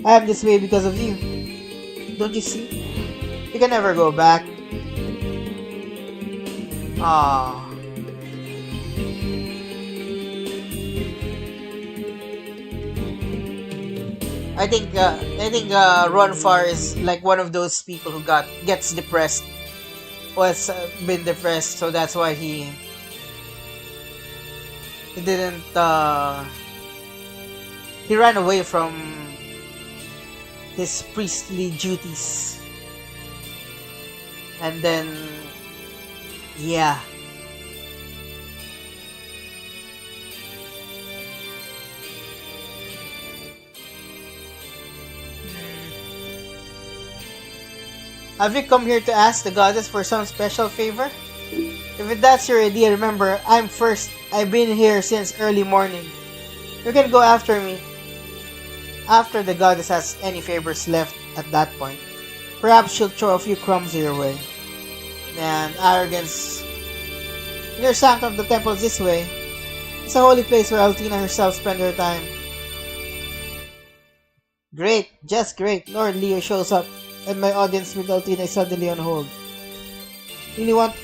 Speaker 5: I am this way because of you. Don't you see? You can never go back. Ah. I think Ronfar is like one of those people who gets depressed, or has been depressed, so that's why he didn't he ran away from his priestly duties. And then, yeah. Have you come here to ask the goddess for some special favor? If that's your idea, remember, I'm first. I've been here since early morning. You can go after me. After the goddess has any favors left at that point, perhaps she'll throw a few crumbs your way. Man, arrogance. Your sanctum of the temple is this way. It's a holy place where Althena herself spent her time. Great, just great. Lord Leo shows up, and my audience with Althena is suddenly on hold. Really want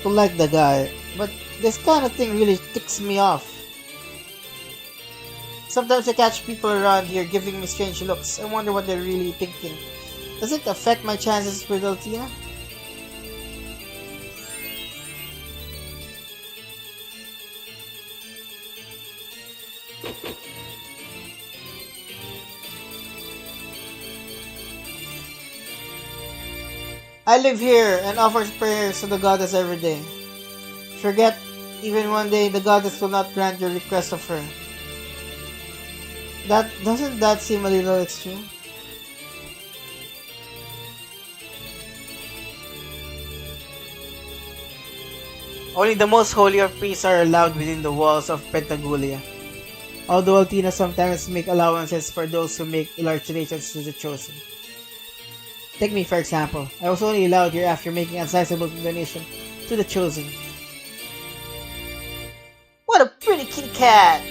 Speaker 5: to like the guy, but this kind of thing really ticks me off. Sometimes I catch people around here giving me strange looks. I wonder what they're really thinking. Does it affect my chances with Althea? I live here and offer prayers to the goddess every day. Forget, even one day the goddess will not grant your request of her. Doesn't that seem a little extreme? Only the most holy of priests are allowed within the walls of Pentagulia. Although Althena sometimes make allowances for those who make large donations to the chosen. Take me for example. I was only allowed here after making a sizable donation to the chosen. What a pretty kitty cat!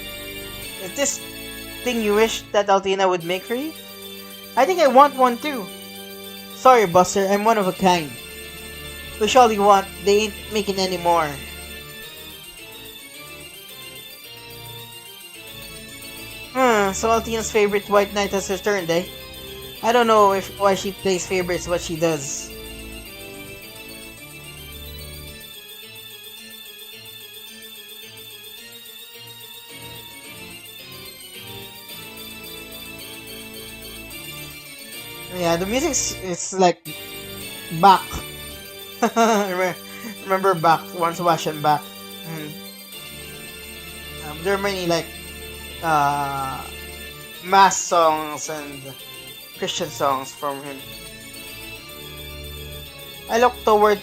Speaker 5: Is this thing you wish that Althena would make for you? I think I want one too. Sorry, Buster, I'm one of a kind. Wish all you want, they ain't making any more. So Althena's favorite white knight has returned, eh? I don't know why she plays favorites, but she does. Yeah, the music is like back. Remember back, once watching back. There are many like mass songs and Christian songs from him. I look toward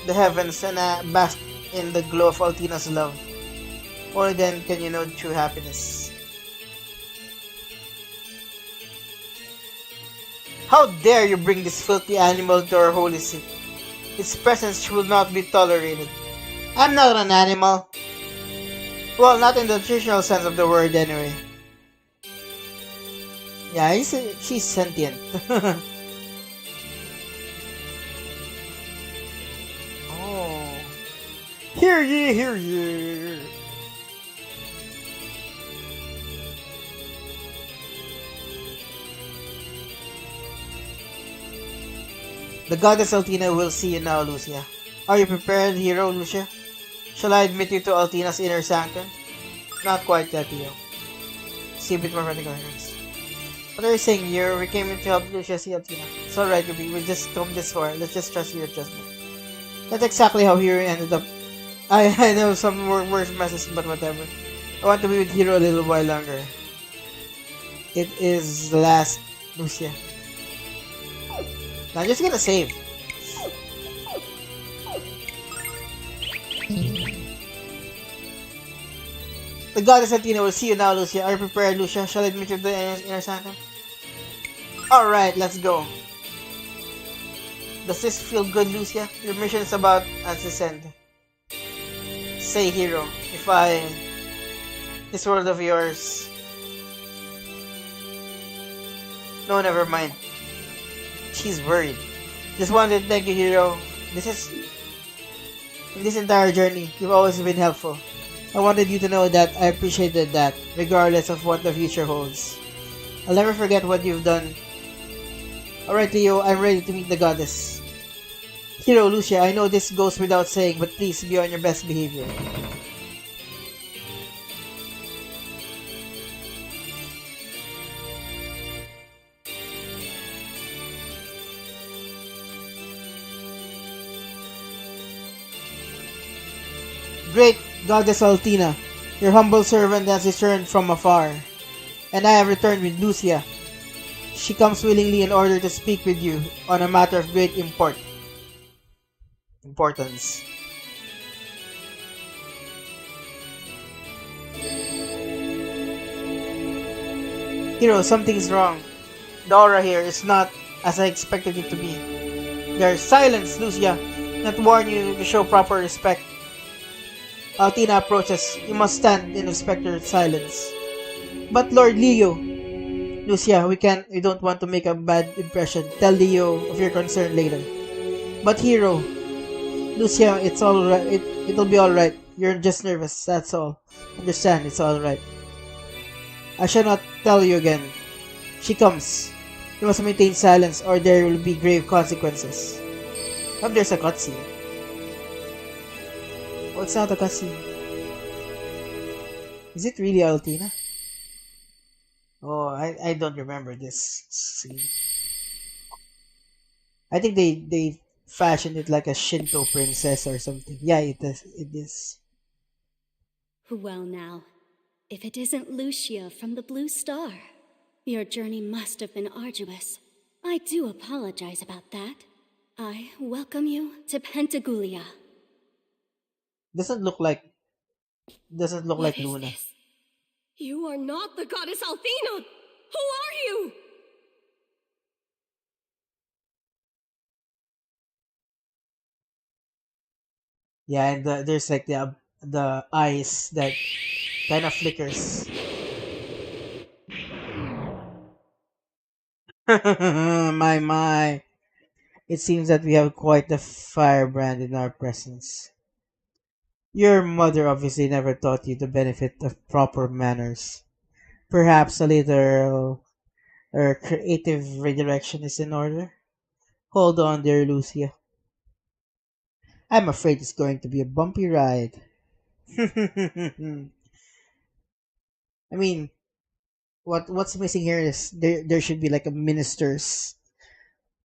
Speaker 5: the heavens and bask in the glow of Althena's love. Only then can you know true happiness. How dare you bring this filthy animal to our holy city? Its presence will not be tolerated. I'm not an animal. Well, not in the traditional sense of the word anyway. Yeah, she's sentient. Oh. Hear ye, hear ye. The goddess Althena will see you now, Lucia. Are you prepared, hero, Lucia? Shall I admit you to Althena's inner sanctum? Not quite yet, Theo. See a bit more practical hands. What are you saying, hero? We came in to help Lucia see Althena. It's alright, Ruby. We just come this far. Let's just trust your judgment. That's exactly how Hero ended up. I know some worse messes, but whatever. I want to be with Hero a little while longer. It is the last, Lucia. I'm just gonna save. The goddess Althena will see you now, Lucia. Are you prepared, Lucia? Shall I admit you to the inner sanctum? Alright, let's go. Does this feel good, Lucia? Your mission is about as ascend. Say, hero, if this world of yours. No, never mind. She's worried. Just wanted to thank you, hero. In this entire journey, you've always been helpful. I wanted you to know that I appreciated that, regardless of what the future holds. I'll never forget what you've done. Alright, Leo, I'm ready to meet the goddess. Hero, Lucia, I know this goes without saying, but please be on your best behavior. Great Goddess Althena, your humble servant has returned from afar, and I have returned with Lucia. She comes willingly in order to speak with you on a matter of great importance. Hero, something's wrong. The aura here is not as I expected it to be. There's silence, Lucia, not warn you to show proper respect. Althena approaches. You must stand in expectant silence. But Lord Leo, Lucia, we don't want to make a bad impression. Tell Leo of your concern later. But Hero, Lucia, it's alright. It'll be alright. You're just nervous, that's all. Understand, it's alright. I shall not tell you again. She comes. You must maintain silence or there will be grave consequences. Hope there's a cutscene. Oh, it's not a cutscene. Is it really Althena? Oh, I don't remember this scene. I think they fashioned it like a Shinto princess or something. Yeah, it is. It is.
Speaker 2: Well now, if it isn't Lucia from the Blue Star, your journey must have been arduous. I do apologize about that. I welcome you to Pentagulia.
Speaker 5: Doesn't look like
Speaker 2: What is
Speaker 5: Luna.
Speaker 2: this? You are not the goddess Althena! Who are you?
Speaker 5: Yeah, and there's like the eyes that kind of flickers. My. It seems that we have quite the firebrand in our presence. Your mother obviously never taught you the benefit of proper manners. Perhaps a little creative redirection is in order. Hold on, dear Lucia. I'm afraid it's going to be a bumpy ride. I mean, what's missing here is there should be like a minister's.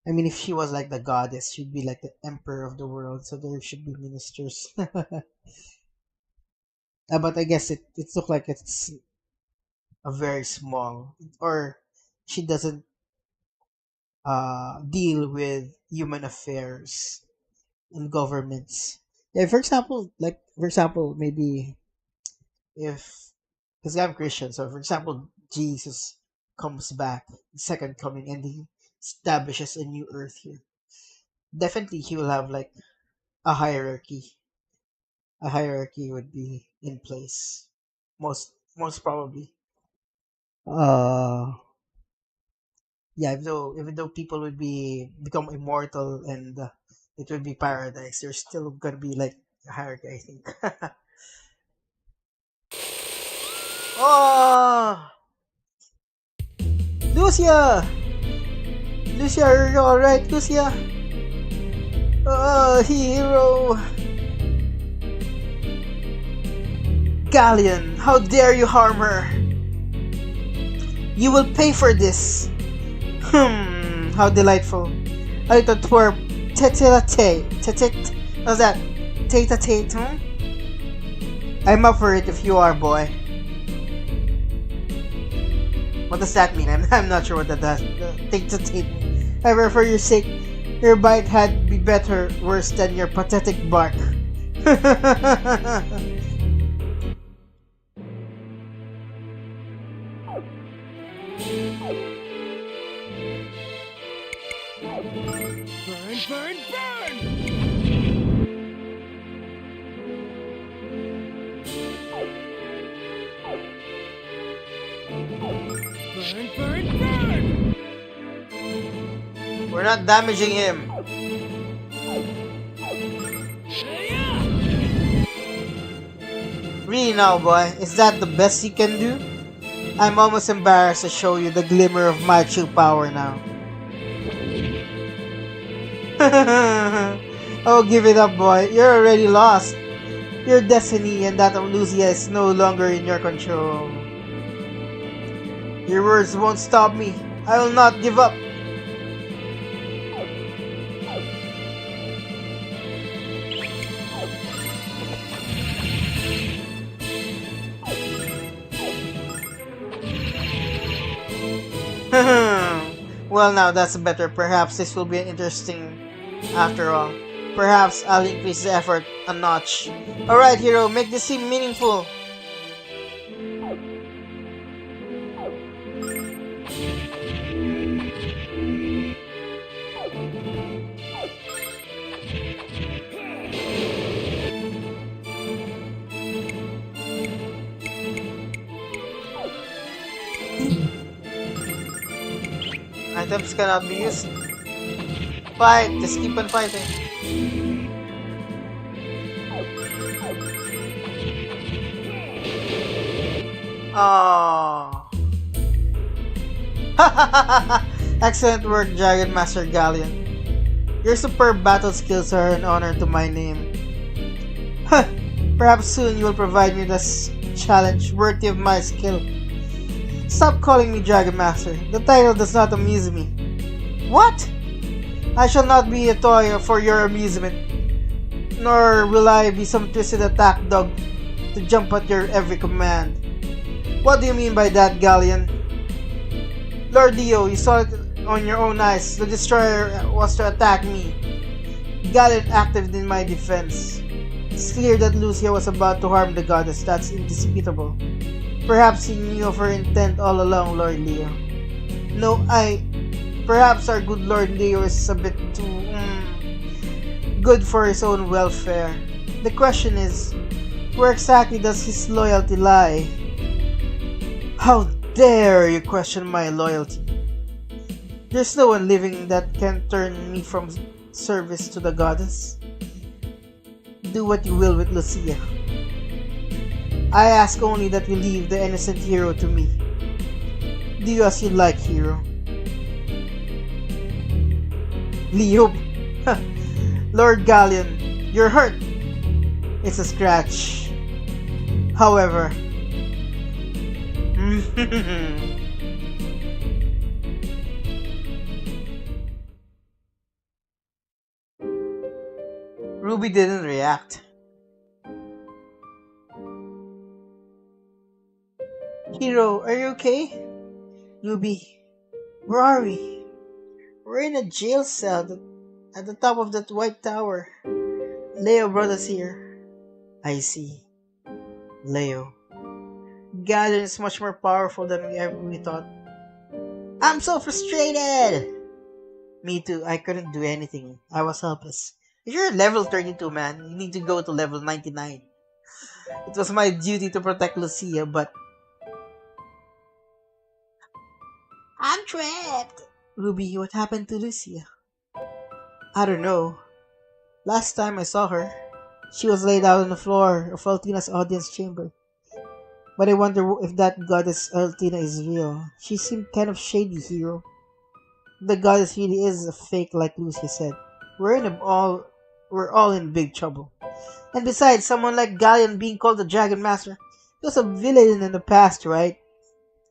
Speaker 5: I mean, if she was like the goddess, she'd be like the emperor of the world. So there should be ministers. But I guess it looks like it's a very small, or she doesn't deal with human affairs and governments. Yeah, for example, maybe if because I'm Christian, so for example, Jesus comes back, second coming, and he establishes a new earth here. Definitely, he will have like a hierarchy. A hierarchy would be in place, most probably. Uh, yeah. Even though people would become immortal and it would be paradise, there's still gonna be like a hierarchy, I think. Oh, Lucia! Lucia, are you alright, Lucia? Oh, hero! Galleon, how dare you harm her? You will pay for this. How delightful. A little twerp. Tete-la-te. Tete. How's that? Tete-tate, huh? I'm up for it if you are, boy. What does that mean? I'm not sure what that does. Tete-tate. However, for your sake, your bite had be better, worse than your pathetic bark.
Speaker 3: Burn, burn, burn! Burn, burn, burn!
Speaker 5: We're not damaging him. Really now, boy? Is that the best you can do? I'm almost embarrassed to show you the glimmer of my true power now. Oh, give it up, boy. You're already lost. Your destiny and that of Lucia is no longer in your control. Your words won't stop me. I will not give up. Well, now that's better. Perhaps this will be interesting after all. Perhaps I'll increase the effort a notch. Alright, hero, make this seem meaningful. Items cannot be used. Fight! Just keep on fighting. Oh. Excellent work, Dragon Master Galleon. Your superb battle skills are an honor to my name. Perhaps soon you will provide me this challenge worthy of my skill. Stop calling me Dragon Master. The title does not amuse me. What? I shall not be a toy for your amusement. Nor will I be some twisted attack dog to jump at your every command. What do you mean by that, Galleon? Lord Dio, you saw it on your own eyes. The destroyer was to attack me. Galleon acted in my defense. It's clear that Lucia was about to harm the goddess. That's indisputable. Perhaps he knew of her intent all along, Lord Leo. No, Perhaps our good Lord Leo is a bit too good for his own welfare. The question is, where exactly does his loyalty lie? How dare you question my loyalty? There's no one living that can turn me from service to the goddess. Do what you will with Lucia. I ask only that you leave the innocent hero to me. Do as you like, hero. Leo. Lord Galleon, you're hurt. It's a scratch. However, Ruby didn't react. Hero, are you okay? Ruby, where are we? We're in a jail cell at the top of that white tower. Leo brought us here. I see. Leo. Galleon is much more powerful than we thought. I'm so frustrated! Me too, I couldn't do anything. I was helpless. If you're level 32, man, you need to go to level 99. It was my duty to protect Lucia, but I'm trapped! Ruby, what happened to Lucia? I don't know. Last time I saw her, she was laid out on the floor of Althena's audience chamber. But I wonder if that goddess Althena is real. She seemed kind of shady, hero. The goddess really is a fake, like Lucia said. We're all in big trouble. And besides, someone like Galleon being called the Dragon Master, he was a villain in the past, right?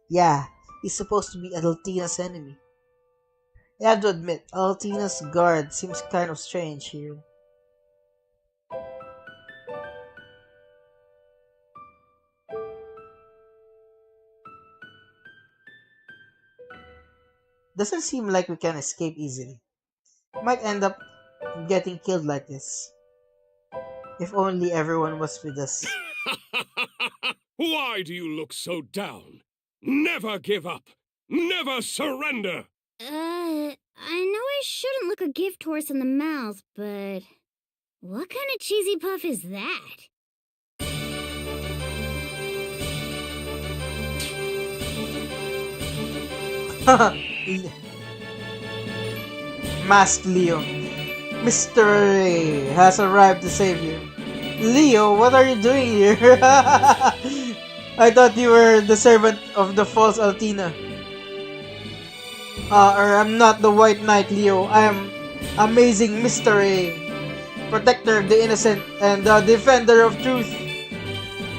Speaker 5: Yeah, he's supposed to be Althena's enemy. I have to admit, Althena's guard seems kind of strange here. Doesn't seem like we can escape easily. Might end up getting killed like this. If only everyone was with us.
Speaker 6: Why do you look so down? Never give up! Never surrender!
Speaker 7: I know I shouldn't look a gift horse in the mouth, but what kind of cheesy puff is that?
Speaker 5: Masked Leo. Mr. Ray has arrived to save you. Leo, what are you doing here? I thought you were the servant of the false Althena. Or I'm not the White Knight, Leo. I am amazing Mr. Ray, protector of the innocent and the defender of truth.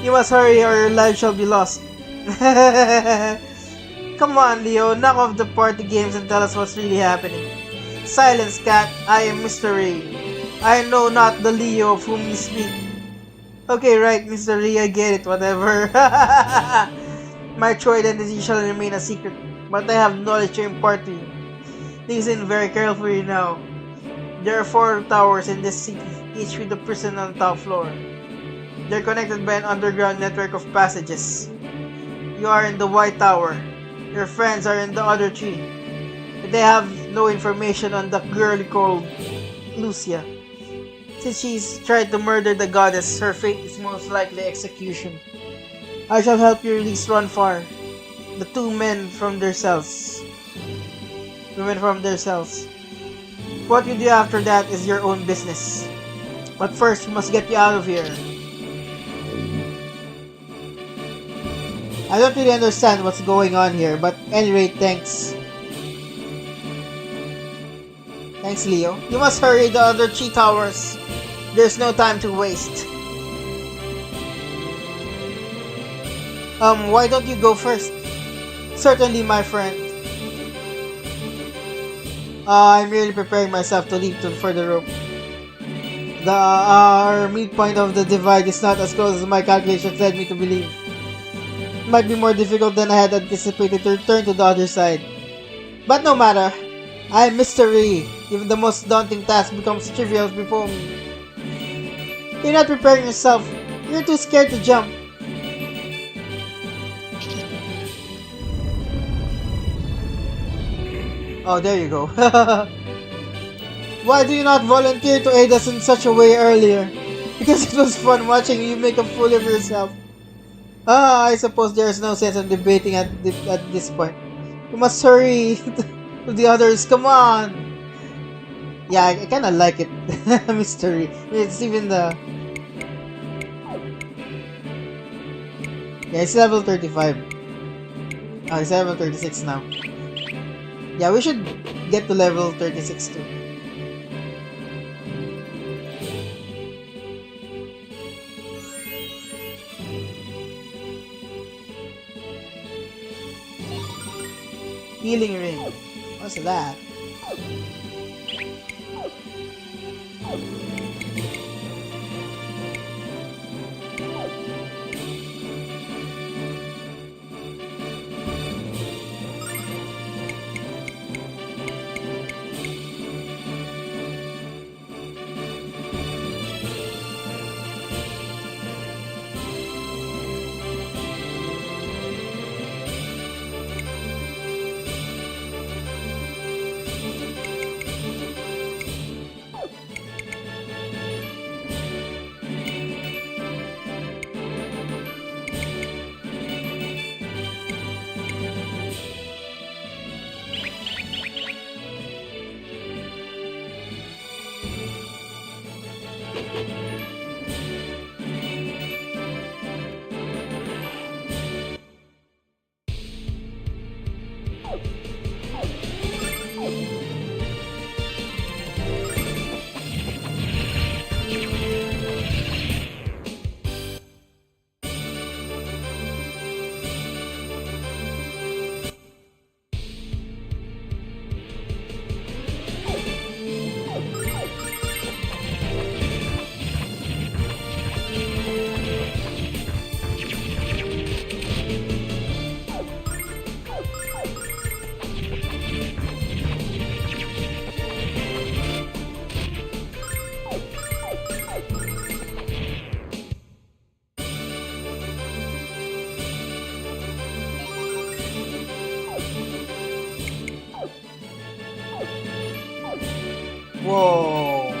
Speaker 5: You must hurry or your life shall be lost. Come on, Leo, knock off the party games and tell us what's really happening. Silence, cat. I am Mr. Ray. I know not the Leo of whom you speak. Okay, right, Mr. Ray, I get it, whatever. My true identity shall remain a secret, but I have knowledge to impart to you. Listen very carefully now. There are 4 towers in this city, each with a prison on the top floor. They're connected by an underground network of passages. You are in the White Tower. Your friends are in the other 3. They have no information on the girl called Lucia. Since she's tried to murder the goddess, her fate is most likely execution. I shall help you release Ronfar, the 2 men from their cells. women from their cells. What you do after that is your own business. But first, we must get you out of here. I don't really understand what's going on here, but anyway, thanks. Thanks, Leo. You must hurry the other chi towers. There's no time to waste. Why don't you go first? Certainly, my friend. I'm really preparing myself to leap for the rope. Our midpoint of the divide is not as close as my calculations led me to believe. It might be more difficult than I had anticipated to return to the other side. But no matter. I am mystery. Even the most daunting task becomes trivial before me. You're not preparing yourself. You're too scared to jump. Oh, there you go. Why do you not volunteer to aid us in such a way earlier? Because it was fun watching you make a fool of yourself. I suppose there is no sense in debating at this point. You must hurry to the others. Come on! Yeah, I kind of like it. Mystery. It's even the... Yeah, it's level 35. Oh, it's level 36 now. Yeah, we should get to level 36 too. Healing ring. What's that? Whoa.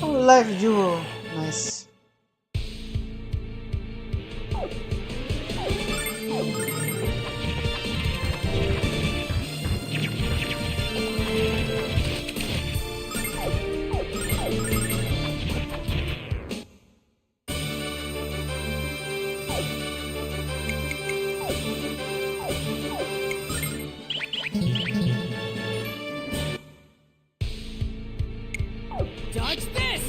Speaker 5: Oh, life jewel. Nice.
Speaker 3: Dodge this!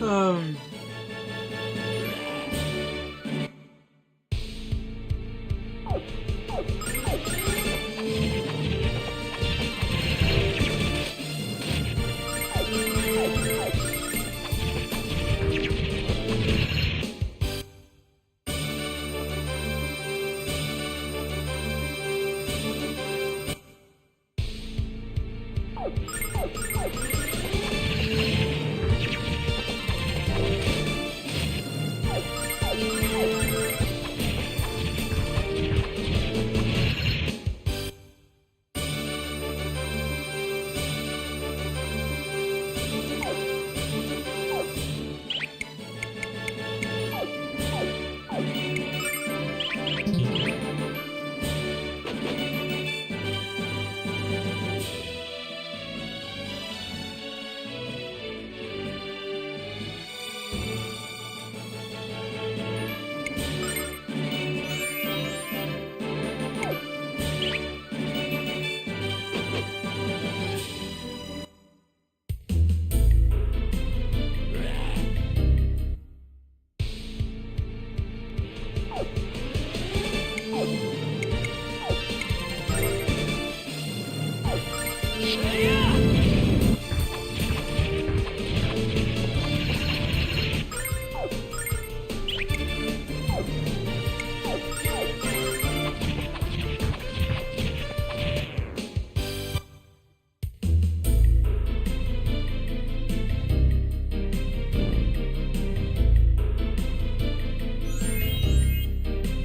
Speaker 5: Um.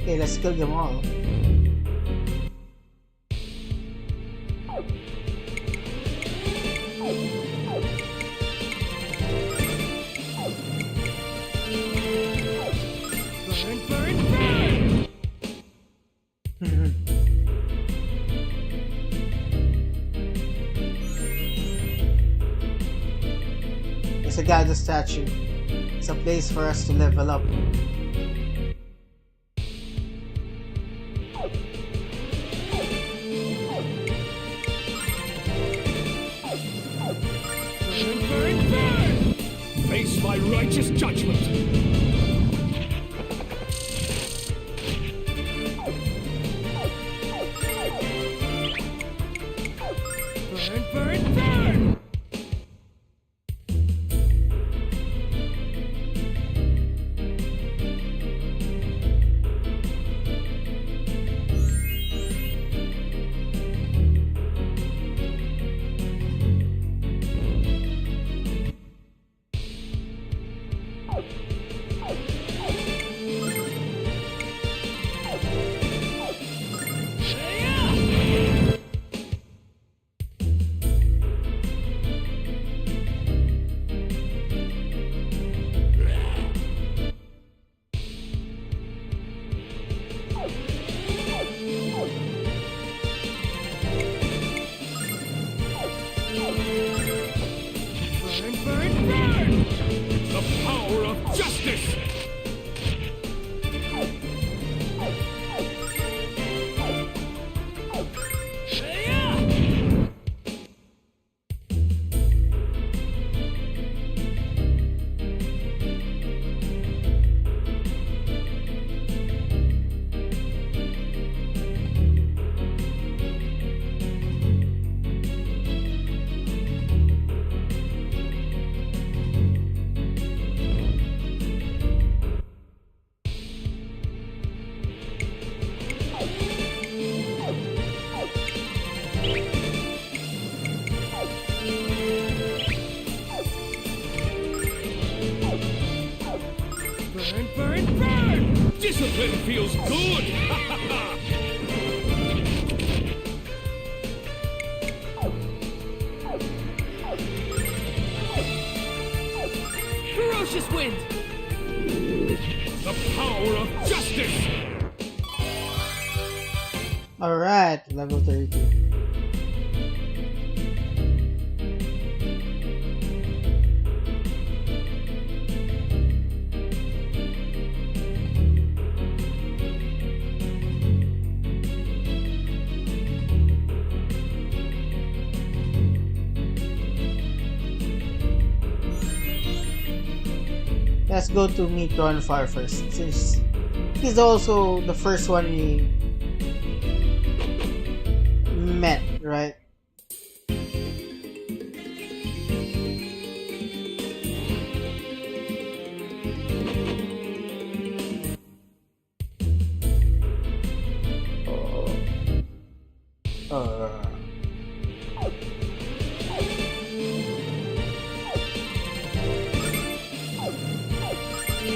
Speaker 5: Okay, let's kill them all.
Speaker 3: Burn, burn, burn!
Speaker 5: There's a Gaga statue. It's a place for us to level up.
Speaker 3: Burn, burn, burn!
Speaker 6: Face my righteous judgment.
Speaker 3: Burn, burn, burn! Burn, burn, burn!
Speaker 6: The power of justice!
Speaker 3: Burn, burn, burn!
Speaker 6: Discipline feels good!
Speaker 3: Ferocious wind!
Speaker 6: The power of justice!
Speaker 5: Alright, level 32. Let's go to meet Ronfar first, since he's also the first one we met, right?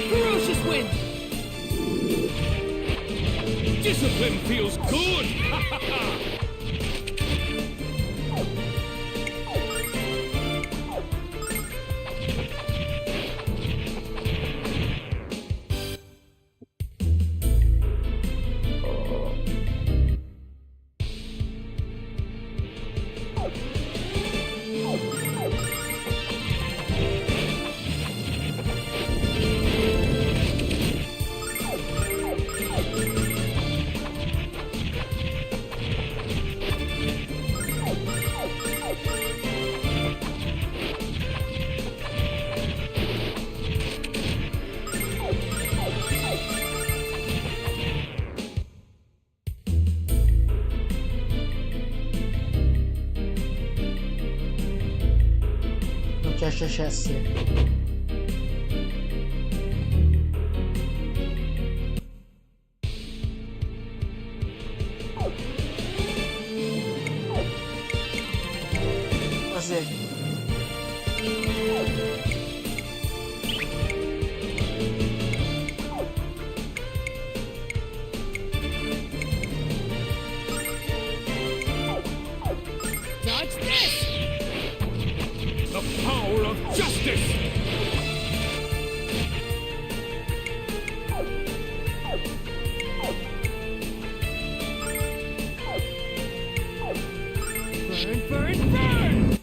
Speaker 3: Ferocious wind!
Speaker 6: Discipline feels good!
Speaker 5: No treasure chest here. What's it?
Speaker 3: Dodge this!
Speaker 6: The power of justice!
Speaker 3: Burn, burn, burn!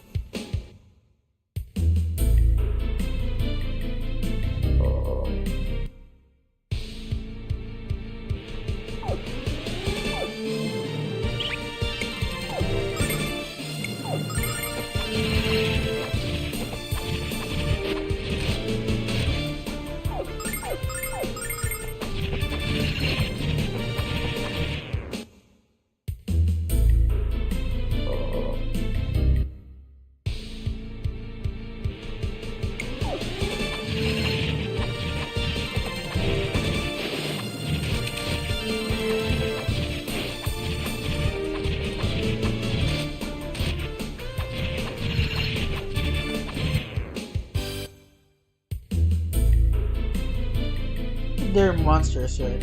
Speaker 5: They're monsters, right?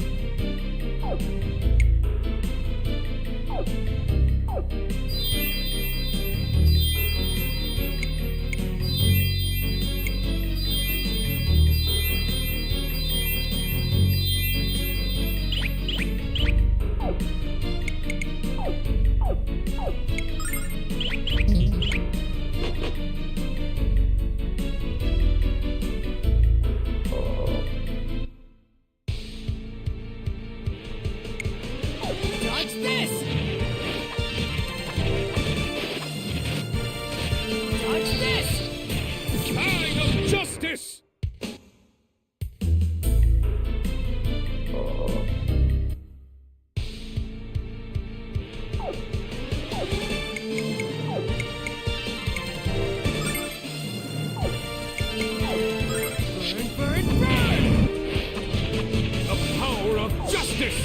Speaker 3: Dodge this! Dodge this!
Speaker 6: Kind of justice!
Speaker 3: Burn, burn, burn!
Speaker 6: The power of justice!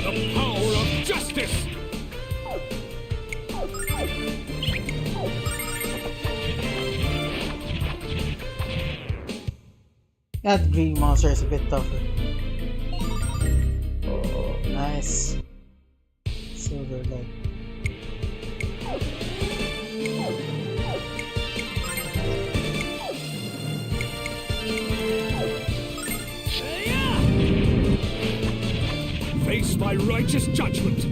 Speaker 6: The power of justice!
Speaker 5: That green monster is a bit tougher. Nice. Silver light.
Speaker 6: Face by righteous judgment.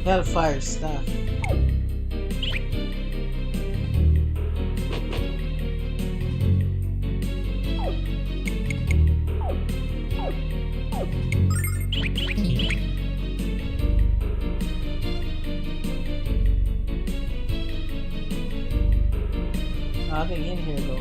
Speaker 5: Hellfire stuff. Nothing in here though.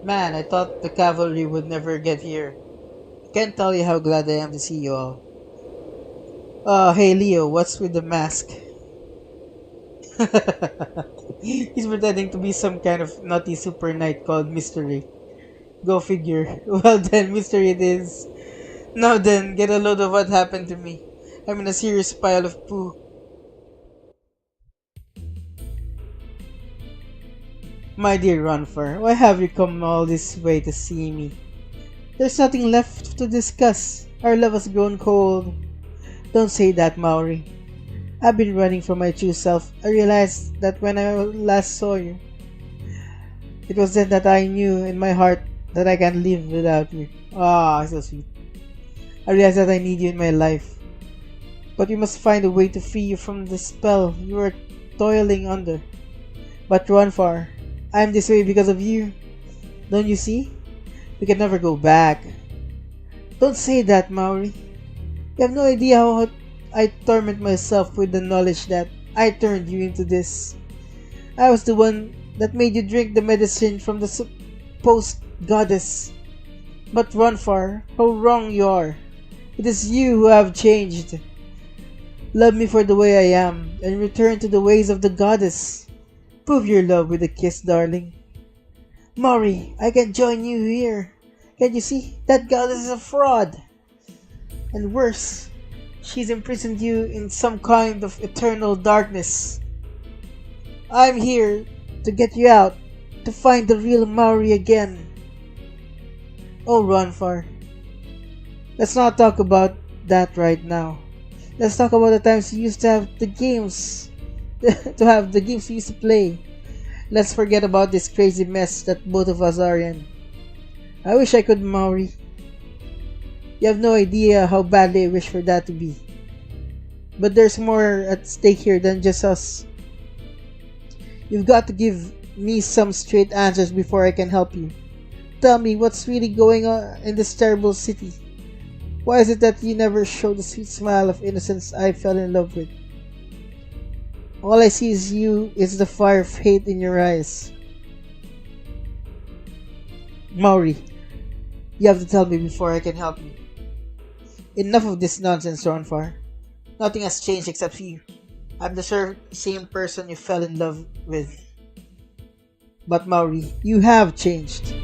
Speaker 5: Man, I thought the cavalry would never get here. I can't tell you how glad I am to see you all. Oh, hey Leo, what's with the mask? He's pretending to be some kind of naughty super knight called Mystery. Go figure. Well then, Mystery it is. Now then, get a load of what happened to me. I'm in a serious pile of poo. My dear Runfer, why have you come all this way to see me? There's nothing left to discuss. Our love has grown cold. Don't say that, Maori. I've been running from my true self. I realized that when I last saw you, it was then that I knew in my heart that I can't live without you. Ah, so sweet. I realized that I need you in my life. But we must find a way to free you from the spell you are toiling under. But Runfar, I'm this way because of you. Don't you see? We can never go back. Don't say that, Maori. You have no idea how I torment myself with the knowledge that I turned you into this. I was the one that made you drink the medicine from the supposed goddess. But Runfar, how wrong you are. It is you who have changed. Love me for the way I am, and return to the ways of the goddess. Prove your love with a kiss, darling. Maury, I can join you here. Can't you see? That goddess is a fraud. And worse, she's imprisoned you in some kind of eternal darkness. I'm here to get you out, to find the real Maury again. Oh, Runfar. Let's not talk about that right now. Let's talk about the times we used to have the games. To have the games we used to play. Let's forget about this crazy mess that both of us are in. I wish I could, Maury. You have no idea how badly I wish for that to be. But there's more at stake here than just us. You've got to give me some straight answers before I can help you. Tell me what's really going on in this terrible city. Why is it that you never show the sweet smile of innocence I fell in love with? All I see is the fire of hate in your eyes. Maury, you have to tell me before I can help you. Enough of this nonsense, Ronfar. Nothing has changed except you. I'm the same person you fell in love with. But Maury, you have changed.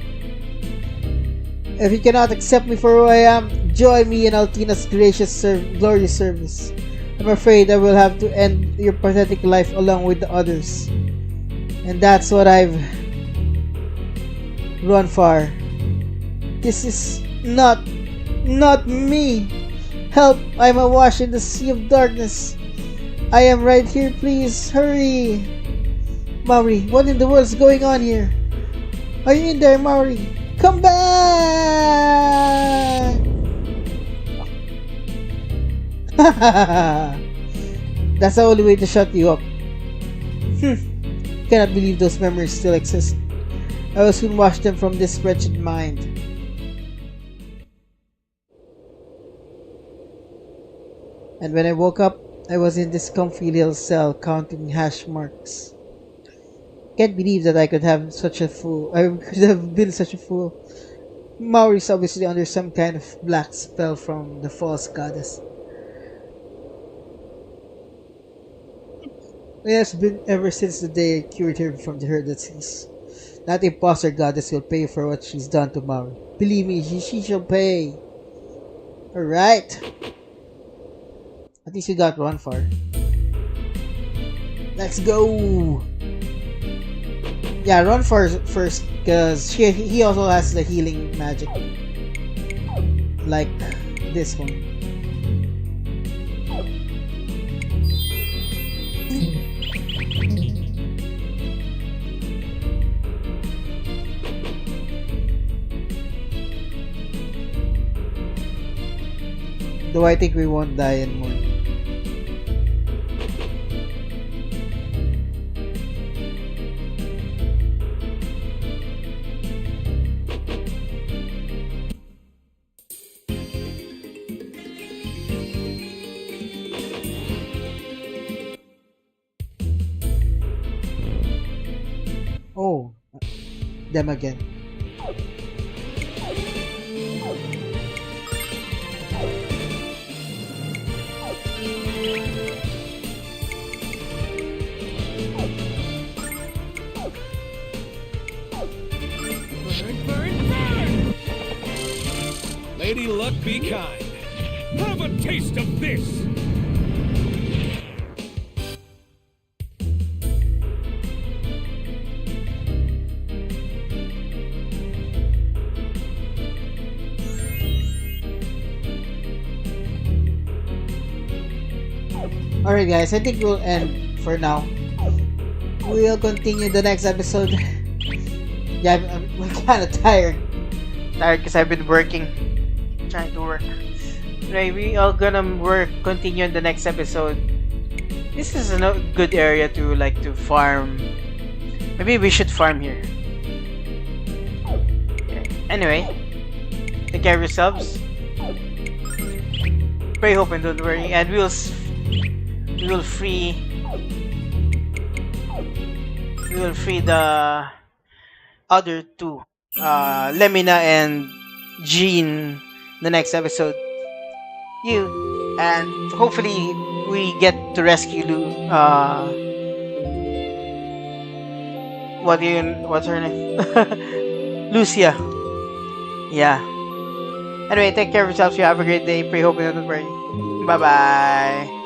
Speaker 5: If you cannot accept me for who I am, join me in Althena's glorious service. I'm afraid I will have to end your pathetic life along with the others. And that's what I've run far. This is not me. Help, I'm awash in the sea of darkness. I am right here, please, hurry. Maury, what in the world is going on here? Are you in there, Maury? Come back! That's the only way to shut you up. Cannot believe those memories still exist. I will soon wash them from this wretched mind. And when I woke up, I was in this comfy little cell counting hash marks. Can't believe that I could have been such a fool. Maury's obviously under some kind of black spell from the false goddess. It has been ever since the day I cured her from her disease. That imposter goddess will pay for what she's done to Maru. Believe me, she shall pay. Alright. At least we got one far. Let's go! Yeah, run first, because he also has the healing magic. Like this one. Though I think we won't die anymore. Oh, them again.
Speaker 6: Lady Luck be kind. Have a taste of this!
Speaker 5: Alright guys, I think we'll end for now. We'll continue the next episode. Yeah, I'm kind of tired.
Speaker 1: Tired because I've been working. Trying to work. Anyway, we are gonna continue in the next episode. This is a good area to farm. Maybe we should farm here. Anyway, take care of yourselves. Pray, hope, and don't worry. And we will free the other two, Lemina and Jean, the next episode. And hopefully we get to rescue what's her name? Lucia. Yeah. Anyway, take care of yourselves. You have a great day. Pray, hope, and don't worry. Bye bye.